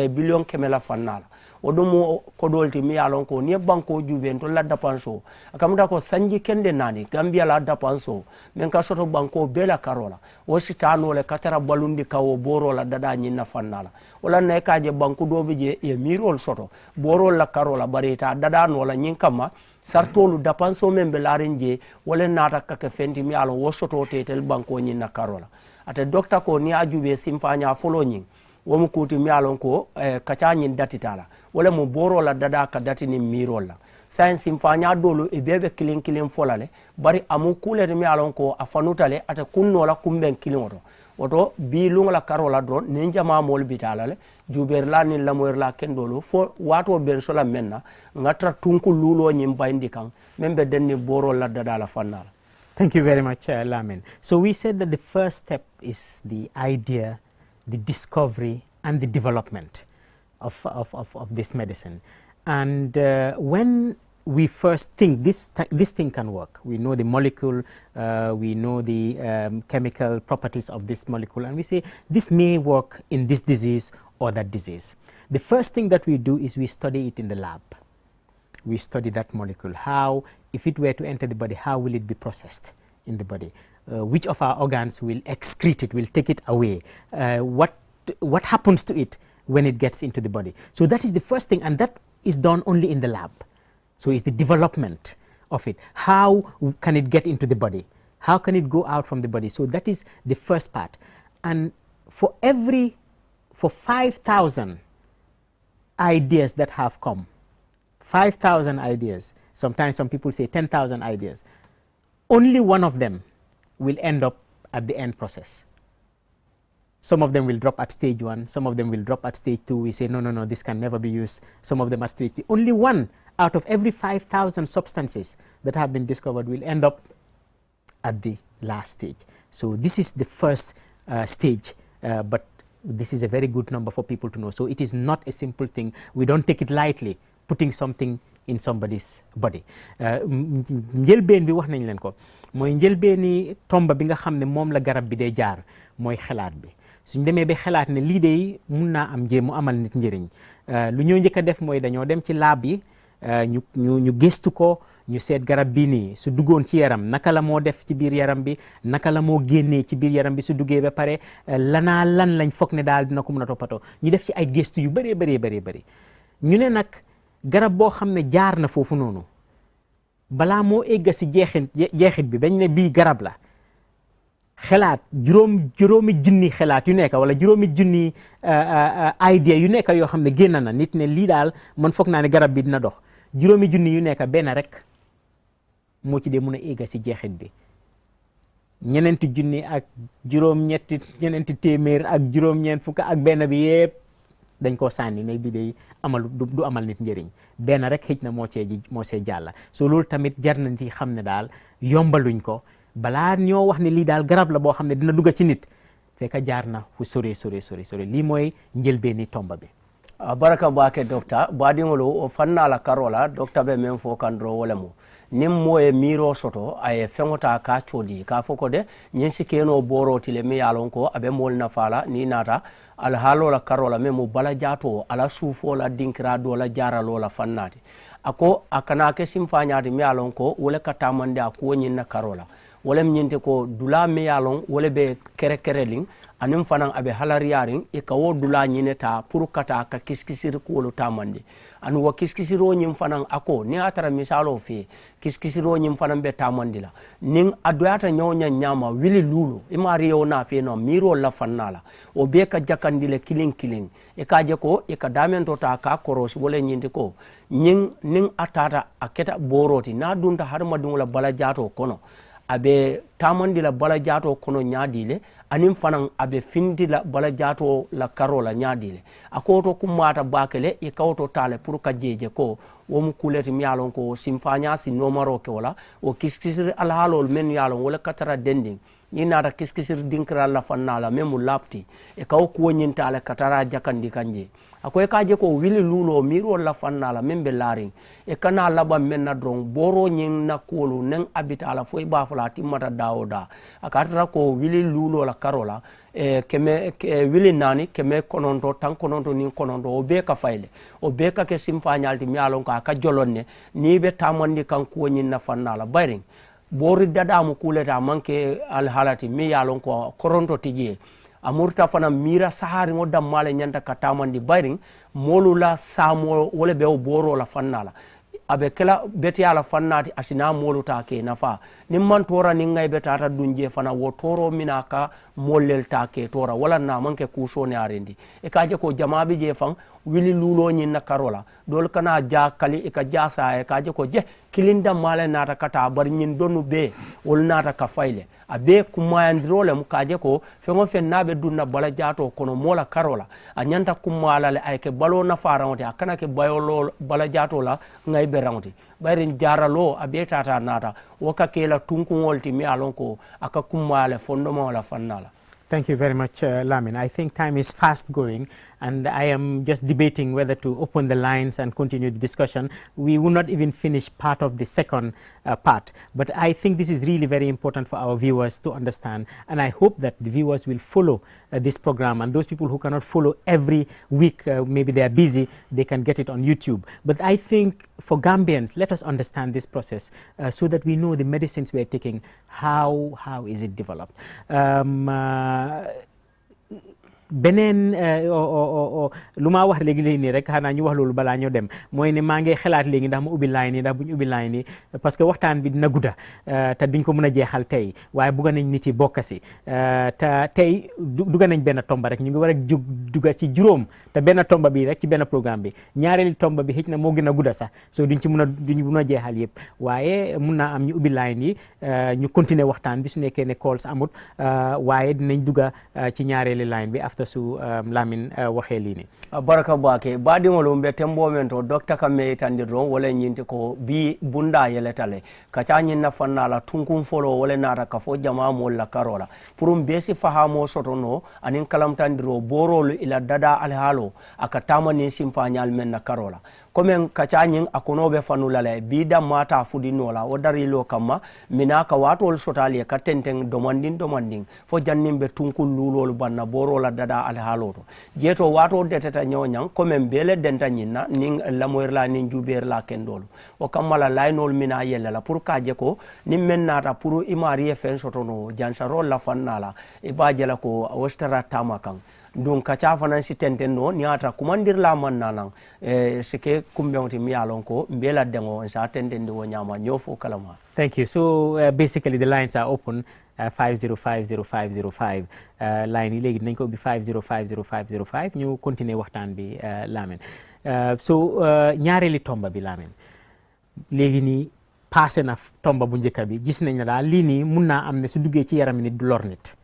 billion keme la fanala odumo kodolti mi alon ko ni banko jube to ladda panso akamda ko sanji kende nani gambia ladda panso men ka soto banko bela karola o sitano le katara balundi kawo boro la dada nyina fannala wala ne kaje banko dobe je e mirol soto boro la karola bareta dada no la nyin kama sartolu da panso men be larinje wala nata kake fenti mi alon wo soto tetel banko nyina karola ate docteur ko ni ajube simfanya folo nyin wo mu kuti mi alon ko kacha nyin datitala wala mu boro la dada ka dati ni mirol la science imfanya dolo e bebe kilin folale bari amu kule mi alon ko afanutale ata kunno la kumben kilin oto bi lunga la karola dron ninja ma mol bitalale juberla ni lamoyer la kendolo fo wato ben sola menna ngatra tunku lulo nyim bayndi kan membe denni boro la dada la fanala. Thank you very much, Lamin. So we said that the first step is the idea, the discovery and the development of this medicine. And when we first think this thing can work, we know the molecule, we know the chemical properties of this molecule, and we say this may work in this disease or that disease. The first thing that we do is we study it in the lab. We study that molecule. How, if it were to enter the body, how will it be processed in the body? Which of our organs will excrete it, will take it away? What happens to it when it gets into the body? So that is the first thing, and that is done only in the lab. So it's the development of it. How can it get into the body? How can it go out from the body? So that is the first part. And for 5,000 ideas that have come, 5,000 ideas, sometimes some people say 10,000 ideas, only one of them will end up at the end process. Some of them will drop at stage 1, some of them will drop at stage 2. We say, no, this can never be used. Some of them at stage 3. Only one out of every 5,000 substances that have been discovered will end up at the last stage. So this is the first stage, but this is a very good number for people to know. So it is not a simple thing. We don't take it lightly, putting something in somebody's body. Njëlbeen bi wax nañ leen ko mooy njëlbeeni tomba bi nga xam ne moom la garab bi dee jaar mooy xalaat bi. suñ demee ba xalaat ne lii de mun naa am njëriñ mu amal nit njëriñ lu ñoo njëkk a def mooy dañoo dem ci laab yi ñu gëstu ko ñu seet garab bii nii su duggoon ci yaram naka la moo def ci biir yaram bi naka la moo génnee ci biir yaram bi su duggee ba pare lan lañ foog ne daal dina ko mën a toppatoo ñu def ci ay gëstu yu bëree bëri ñu ne nag garab boo xam ne jaar na foofu noonu balaa moo egga si jeexit bi bañ ne bii garab la xelaat juróomi junni xelaat yu nekk wala juróomi junni idea yu nekk yoo xam ne génn na nit ne lii daal man foog naa ne garab bi dina dox juróomi junni yu nekk benn rek moo ci dee mun a éega si jeexit bi ñeneenti junni ak ñeneenti téeméer ak juróom-ñeent fukk ak benn bi yëpp dañ koo sànni ne bi day du amal nit njëriñ benn rek xëj na moo see jàlla so loolu tamit jar na ci xam ne daal yombaluñ ko balaa ñoo wax ne lii daal garab la boo xam ne dina dugg ci nit fekk jaar na fu sore lii mooy njëlbeeni tomba bi baraka baake docteur baadiŋolu o fannala karola docteur be men fo kandro wala mu nin moye miro soto aye feŋota ka coodi ka fo ko de ñiŋ si keno borotile mi ye lon ko abe moolu nafala ni naata alhaalo la karola me mu bala jaato ala suufo la dinkira do la jaralo la fannaati ako a kana ke simfañaati mi ye lon ko wole ka tamandi a kuwo ñiŋ na karola wolem ñinte ko dula mi ye lon wole be kere liŋ anin fanan abe halariyarin e ka wo dula ñineta pour kata ka kiskisiri kuwolu tamandi anu wo kiskisiro ñin fanan ako ni a tara misalo fe kiskisiro ñin fanan be tamandi la nin a doyata ñawña ñama wili luulu ima riyo na fe no miro la fannala o be ka jakandi le kilin e ka je ko e ka damento ta ka korosi wala ñinte ko nin atata a keta boroti na dunta harmadin la bala jato kono abe tamandi la bala jato kono ñaadile anin fanan abe findi la bala jato la karola ñaadile akoto kummata bakele e kawto tale pour ka jeje ko womu kuleti mi yalon ko simfanya si nomaro ke wala o kiskisir alhalol men yalon wala katara dending ni nata kiskisir dinkra la fannala memu lapti e kaw ko nyintale katara jakandi kanje akoy kaje ko wili lulo miro la fannala membe laring e kana laba menna drong boro nyin na kolu nen abitala foy bafula timata dawoda akatara ko wili lulo la karola wili nani keme kononto tan kononto ni kononto o be ka fayle o be ka ke simfanyalti mi alon ka jolonne ni be tamandi kan ko nyin na fannala bayring bori dadamu kuleta manke alhalati mi yalon ko koronto tijie amurta fana mira sahari ngo dammale nyanta katamandi bayring molula samo wole be o boro la fannala abe kala beti ala fannati asina moluta ke nafa nimman tora ni ngay betata dunje fana wo toro minaka mollel take tora wala na manke kusone arendi e kaje ko jamaabi je fan wili lulo nyin na karola dol kana ja kali e ka jasa e kaje ko je kilinda male nata kata bar nyin donu be wol nata ka fayle abe kumayandrole mu kaje ko fengo fen nabe dunna bala jato kono mola karola a nyanta kumala le ay ke balo na farawte akana ke bayolo bala jato la ngay be rawti bayrin jaralo abe tata nata woka kela tunkungolti mi alon ko aka kumale fondoma wala fannala. Thank you very much, Lamin. I think time is fast going, and I am just debating whether to open the lines and continue the discussion. We will not even finish part of the second part, but I think this is really very important for our viewers to understand, and I hope that the viewers will follow this program, and those people who cannot follow every week, maybe they are busy, they can get it on YouTube. But I think for Gambians, let us understand this process so that we know the medicines we are taking, how is it developed. Beneen lu ma wax léegi nii rek xanaa ñu wax loolu balaa ñoo dem mooy ne maa ngi xalaat léegi ndax ma ubbi line yi ndax bu ñu ubbi line yi parce que waxtaan bi dina gudda te duñ ko mën a jeexal tey waaye bugga nañ nit yi bokk si te tey dugga nañ benn tomba rek ñu ngi war a dugga ci juróom te benn tomba bi rek ci benn programme bi ñaareeli tomba bi xëj na moo gën a gudda sax so duñ mun a jeexal yëpp waaye mun naa am ñu ubbi line yi ñu continuer waxtaan bi su nekkee ne calls amut waaye dinañ dugga ci ñaareeli line bi after su Lamin waxee lii ni baraka bake baadiŋolu mbe tembo men to docteur kam me itandirron wala ñinti ko bi bunda yeletale kaca ñin na fannala tunkun folo wala nata ka fo jama mol la karola pour mbesi fahamo soto no anin kalamtandiro borolu ila dada alhalo aka tamani simfanyal men na karola komen kaca ñin akonobe fanulale bi da mata fudinola o darilo kamma mina ka watol sotali ka tenten domandin fo jannim be tunkul lulol banna borola dada alhalo to jeto wato deteta ñoñang komen bele denta ñinna nin lamoyrla nin juberla kendolu o kammala laynol mina yella pour kaje ko nin men nata pour imari fen sotono jansarol la fannala e bajela ko wostara tamakan donc kaca fanan si tenten no niata kumandir la man nanan sike kumbewti mi yalon ko mbela dengo sa tenten wo nyama nyofo kalama. Thank you. So basically the lines are open 5050505 line yi léegi dinañ ko ubbi 5050505 ñu continuer waxtaan bi Lamin so ñaareeli tomba bi Lamin léegi nii passé na tomba bu njëkk bi gis nañ ne daal lii nii mun naa am ne su duggee ci yaram nit du lor nit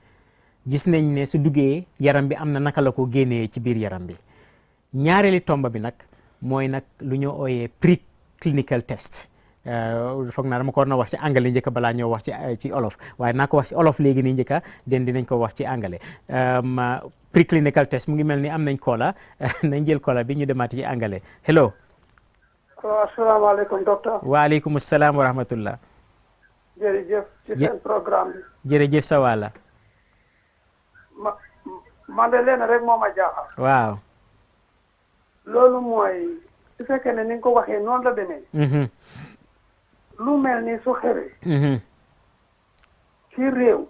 gis nañ ne su duggee yaram bi am na naka la ko génnee ci biir yaram bi ñaareeli tomba bi nag mooy nag lu ñu ooyee preclinical test foog naa dama ko war na wax ci anglais njëkk balaa ñoo wax ci olof waaye naa ko wax ci olof léegi nii njëkka dinañ ko wax ci anglais preclinical test mu ngi mel ni am nañ koola nañ jël koola bi ñu demaati ci anglais hello. asalaamaaleykum docteur. waaleykum salaam wa rahmatullah. jërëjëf ci seen programme bi. jërëjëf sa wàlla. man de leen rek moo ma jaaxal. waaw. loolu mooy su fekkee ne ni nga ko waxee noonu la demee. lu mel ni su xewee. ci réew.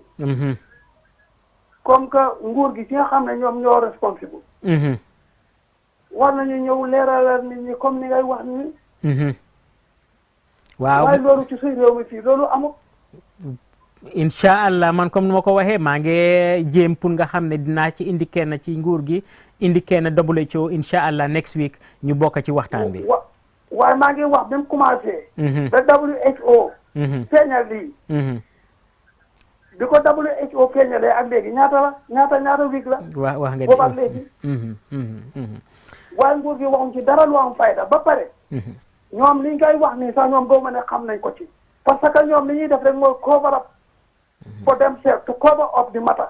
comme que nguur gi ci nga xam ne ñoom ñoo responsible. war nañu ñëw leeralal nit ñi comme ni ngay wax ni. waaw waaye loolu ci suy réew mi fii loolu amul. incha allah man comme ni ma ko waxee maa ngi jéem pour nga xam ne dinaa ci indi kenn ci nguur gi indi kenn WHO incha allah next week ñu bokk ci waxtaan bi. waaye maa ngi wax bi mu commencé. ba WHO. feeñal lii. bi ko WHO feeñalee ak léegi ñaata week la. wax nga boobu ak léegi. waaye nguur gi waxuñ ci dara lu am fayda ba pare. ñoom li ngay wax nii sax ñoom doo mën a xam nañ ko ci. parce que ñoom li ñuy def rek mooy cover up for themselves to cover up the matter.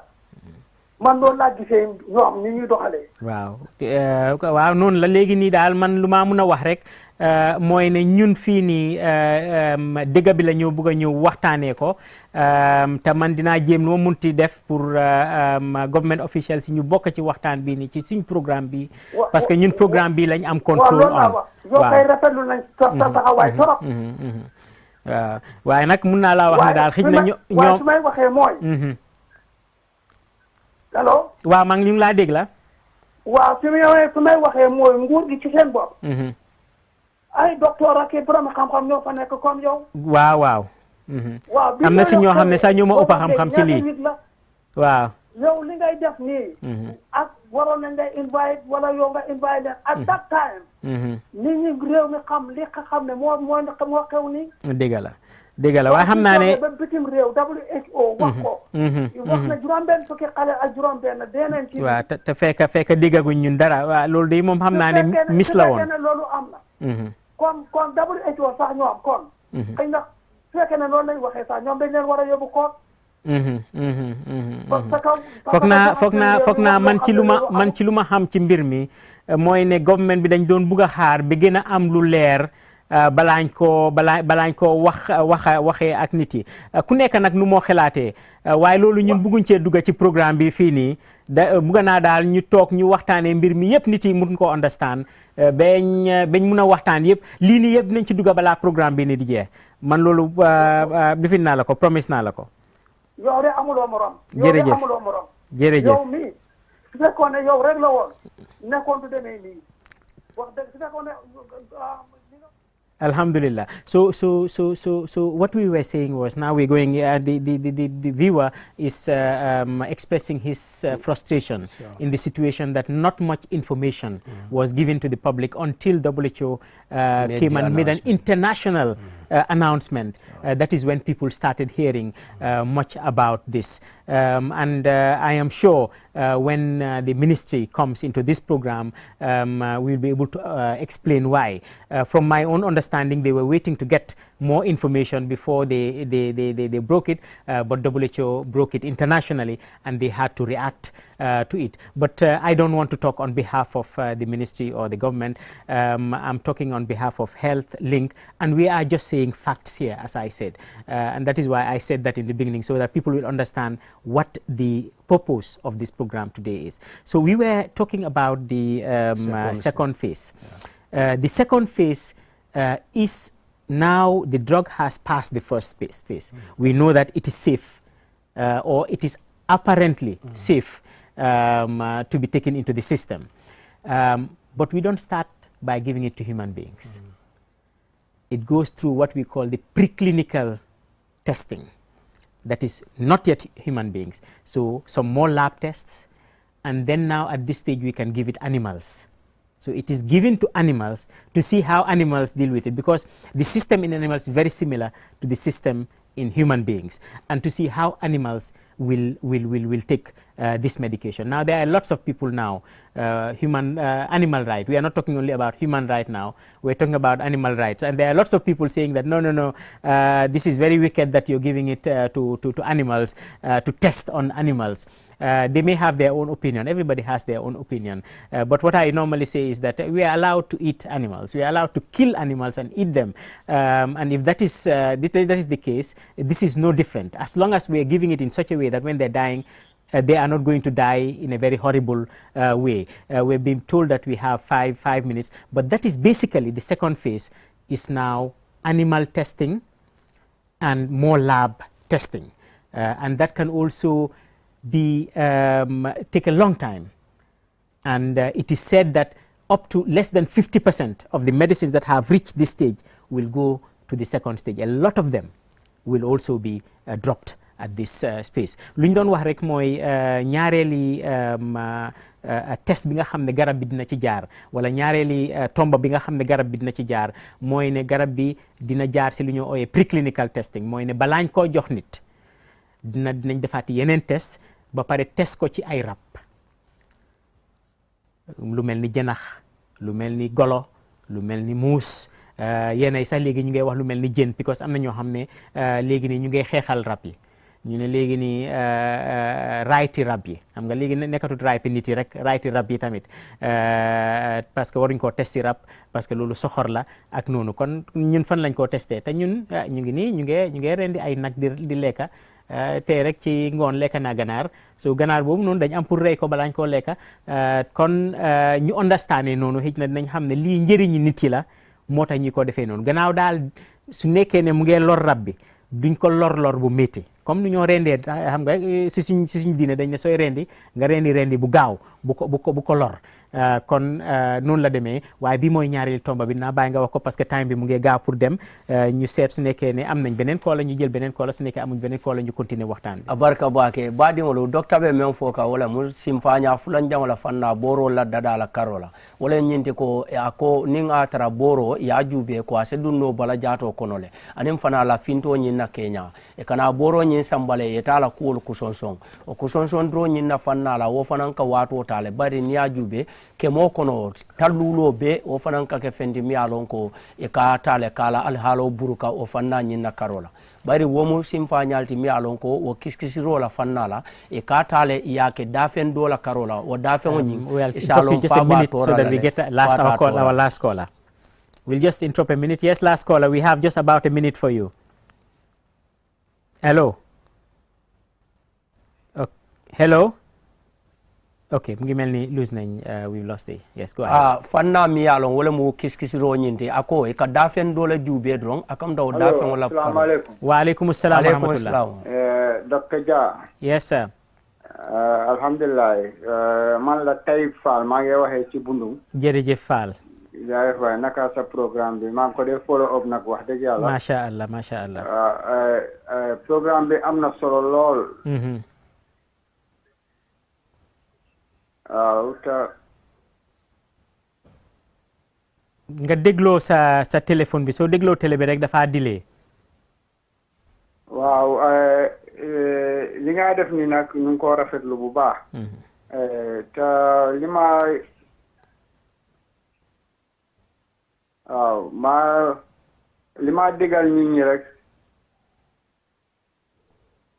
man loolu laa gisee ñoom ni ñuy doxalee. waaw noonu la léegi nii daal man lu maa mun a wax rek mooy ne ñun fii nii dëgg bi la ñëw bëgg a ñëw waxtaanee ko te man dinaa jéem lu ma munti def pour government officials si ñu bokk ci waxtaan bii nii ci suñ programme bi. parce que ñun programme bi lañ am contrôle on. waaw yow kay rafetlu nañ sa taxawaay trop. waaw waaye nag mun naa laa wax ne daal xëj na ñoom waaye su may waxee mooy. allo. waaw maa ngi ñu laa dégg la. waaw su may waxee mooy nguur gi ci seen bopp. ay docteur ak i borom xam-xam ñoo fa nekk comme yow. waaw. waaw am na si ñoo xam ne sax ñoo ma ëpp xam-xam ci lii. waaw. yow li ngay def nii. ak waroon nañ ngay invite wala yow nga invite leen at that time. nit ñi réew mi xam li nga xam ne moo xew nii. dégg la waaye xam naa ne ba bitim réew WHO wax ko. wax na juróom-benn fukki xale ak juróom-benn dee nañ ci. waaw te fekk déggaguñ ñun dara waaw loolu de moom xam naa ne mis la woon. su fekkee ne loolu am na. kon WHO sax ñoom kon. xëy na su fekkee ne loolu lañ waxee sax ñoom dañ leen war a yóbbu koot. foog naa man ci lu ma xam ci mbir mi mooy ne government bi dañ doon bugg a xaar ba gën a am lu leer. balaañ koo waxee ak nit yi ku nekk nag nu moo xalaatee waaye loolu ñun bugguñ cee dugga ci programme bi fii nii bugga naa daal ñu toog ñu waxtaanee mbir mi yëpp nit yi mun ko understand bañ mun a waxtaan yëpp lii nii yëpp nañ ci dugga balaa programme bi ni di jeex man loolu bifin naa la ko promise naa la ko. yow de amuloo morom. jërëjëf yow mii su fekkoon ne yow rek la woon nekkoon du demee nii wax dëgg su fekkoon ne. Alhamdulillah. So what we were saying was now we're going, the viewer is expressing his frustration in the situation that not much information was given to the public until WHO came and made an international announcement. That is when people started hearing much about this. And I am sure when the ministry comes into this program, we'll be able to explain why. From my own understanding, they were waiting to get more information before they broke it, but WHO broke it internationally and they had to react to it. But I don't want to talk on behalf of the ministry or the government. I'm talking on behalf of Health Link, and we are just saying facts here, as I said. And that is why I said that in the beginning, so that people will understand what the purpose of this program today is. So we were talking about the second phase. The second phase is now the drug has passed the first phase. We know that it is safe, or it is apparently safe to be taken into the system. But we don't start by giving it to human beings. It goes through what we call the preclinical testing. That is not yet human beings. So some more lab tests, and then now at this stage we can give it animals So it is given to animals to see how animals deal with it, because the system in animals is very similar to the system in human beings, and to see how animals will take this medication. Now there are lots of people now, animal right. We are not talking only about human right now. We're talking about animal rights, and there are lots of people saying that no, this is very wicked that you're giving it to animals to test on animals. They may have their own opinion. Everybody has their own opinion. But what I normally say is that we are allowed to eat animals. We are allowed to kill animals and eat them. And if that is the case, this is no different. As long as we are giving it in such a way that when they're dying, they are not going to die in a very horrible way. We've been told that we have five minutes, but that is basically the second phase is now animal testing and more lab testing. And that can also be take a long time. And it is said that up to less than 50% of the medicines that have reached this stage will go to the second stage. A lot of them will also be dropped at this space. lu ñu doon wax rek mooy ñaareeli test bi nga xam ne garab bi dina ci jaar, wala ñaareeli tomba bi nga xam ne garab bi dina ci jaar, mooy ne garab bi dina jaar si lu ñu ooyee preclinical testing, mooy ne balaañ koo jox nit dinañ defaati yeneen test ba pare test ko ci ay rab, lu mel ni jënax, lu mel ni golo, lu mel ni muus. Yéenay sax léegi ñu ngay wax lu mel ni jën, because am na ñoo xam ne léegi nii ñu ngay xeexal rab yi. ñu ne léegi nii rayti rab yi, xam nga léegi nekkatut rayti nit yi rek, rayti rab yi tamit, parce que waruñ koo testi rab, parce que loolu soxor la ak noonu. Kon ñun fan lañ koo testé, te ñun ñu ngi nii ñu ngi rendi ay nag di lekka. Tey rek ci ngoon lekka naa ganaar, so ganaar boobu noonu dañ am pour rey ko balaañ koo lekka. Kon ñu understand noonu xëy na dinañ xam ne lii njëriñi nit yi la, moo tax ñu ko defee noonu. Gannaaw daal su nekkee ne mu ngee lor rab bi, duñ ko lor bu métti, comme nu ñoo rendee, xam nga si suñ diine dañ ne sooy rendi nga rendi bu gaaw bu ko lor. Kon noonu la demee, waaye bi mooy ñaareelu tomba bi naa bàyyi nga wax ko, parce que time bi mu ngi gaaw pour dem. Ñu seet su nekkee ne am nañ beneen koola ñu jël beneen koola, su nekkee amuñ beneen koola ñu continuer waxtaan bi. Abarka bake baadiŋolu docteur be men fo ka wala mu simfaña fulanjaŋo la fanna boro la dada la karo la wala ñinti ko ko niŋ a tara boro ya juube ko a se dunno bala jaato kono le aniŋ fana la finto ñiŋ na keña e kana boro ñiŋ sambale ye taa la kuwolu kusonsoŋ o kusonsoŋ doro ñiŋ na fanna la wo fanaŋ ka waato taa le bari niŋ ya juube kemo kono tallulo be o fanaŋ ka ke fendi mi ye a loŋ ko e ka taa le ka la alhaalo buruka o fanna ñiŋ na karo la bari womu simfañalti mi alon ko wo kiskisiro la fannala e ka tale yake dafen do la karola o dafen o ñing well, just a minute so that we get our last caller. We'll just interrupt a minute. Yes, last caller, we have just about a minute for you. Hello. Hello. Okay, mu ngi mel ni lose nañ, we've lost it. Yes, go ahead. Fanna mi yalon wala mu kiskisiro ñinte ako e ka dafen do la jube dron akam daw dafen wala Assalamu alaikum. Wa alaikum assalam wa rahmatullah. Dr. Dia. Yes, sir. Alhamdulillah. Man la Taib Fall maa ngi waxee ci Bundung. Jërëjëf Fall. jaay waay naka sa programme bi maa ngi ko dee follow up nag wax dëgg yàlla. Masha Allah, masha Allah. Programme bi am na solo lool. nga dégloo sa téléphone bi, soo dégloo télé bi rek dafa delay. waaw li nga def ni nag ñu ngi ko rafetlu bu baax. te li ma digal nit ñi rek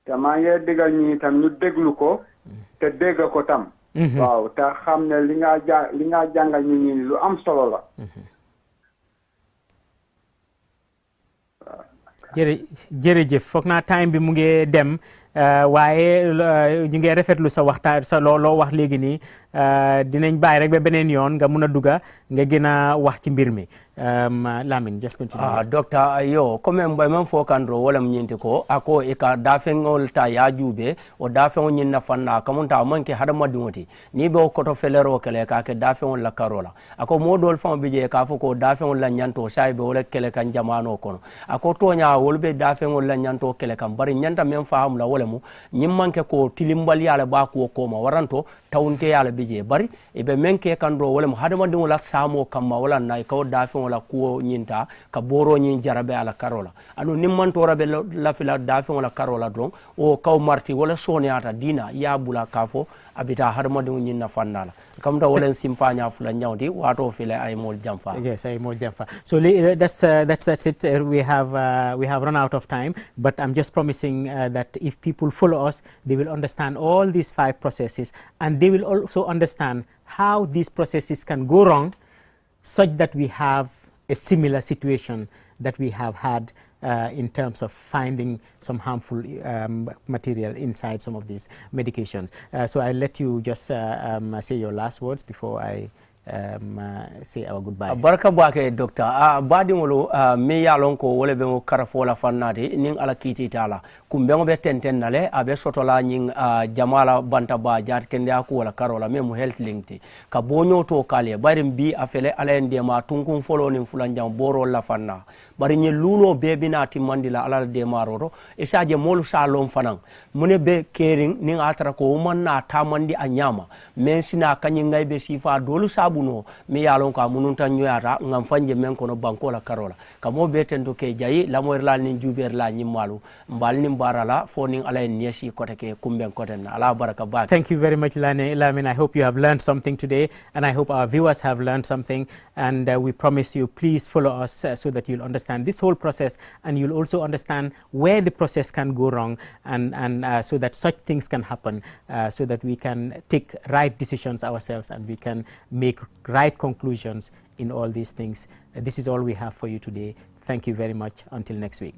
te maa ngi digal ñi tam ñu déglu ko te dégg ko tam. waaw te xam ne li nga jàngal nit ñi lu am solo la. jërëjëf foog naa time bi mu ngi dem waaye ñu ngi rafetlu sa waxtaan sa loo wax léegi nii dinañ bàyyi rek ba beneen yoon nga mun a dugga nga gën a wax ci mbir mi. Lamin, just continue. Doctor yo comme mbay man fo kandro wala nyinti ko ako e ka dafengol ta ya jube o dafengol nyinna fanna kamunta manke hada madumoti ni be ko to felero kele ka ke dafengol la karola ako modol fam bije ka fo ko dafengol la nyanto saybe wala kele kan jamano kono ako tonya wolbe dafengol la nyanto kele kan bari nyanta men faham la wala mu nyim manke ko tilimbal yala ba ko ma waranto tawnte ala bije bari e be menke kandro wala hadama dum la samo kamma wala nay ko dafi wala ko nyinta ka boro nyin jarabe ala karola anu nimmanto rabe la fila dafi wala karola don o kaw marti wala soniata dina ya bula kafo abita hadama dum nyin na fannala kam da wala simfanya fula nyawdi wato fila ay mol jamfa. Yes, ay mol jamfa. So that's it. We have run out of time, but I'm just promising that if people follow us, they will understand all these 5 processes, and they will also understand how these processes can go wrong, such that we have a similar situation that we have had in terms of finding some harmful material inside some of these medications. So I'll let you just say your last words before I say our goodbyes. Baraka bake doctor badi ngolo me yalon ko wole be mo karafola fannati ning ala kiti tala kumbe ngo be tenten nale abe sotola ning jamala banta ba jat kende aku wala karola me mo health linkti ka bonyo to kale bari bi afele ala ende ma tunkun folo nin fulanjam boro la fanna bari nye luno bebi na timandila ala de maroro esaje molu salon fanan mune be kering ning atara ko man na tamandi anyama men sina kanyi ngai be sifa dolu sabuno mi yalon ka mununta nyoyata ngam fanje men kono banko la karola kamo be tendo ke jayi la moyrla nin juber la nyimalu mbal nim barala fo ning ala niesi kote ke kumben kote na ala baraka ba. Thank you very much Lamin. I hope you have learned something today, and I hope our viewers have learned something, and we promise you, please follow us so that you'll understand this whole process, and you'll also understand where the process can go wrong, and so that such things can happen, so that we can take right decisions ourselves, and we can make right conclusions in all these things. This is all we have for you today. Thank you very much. Until next week.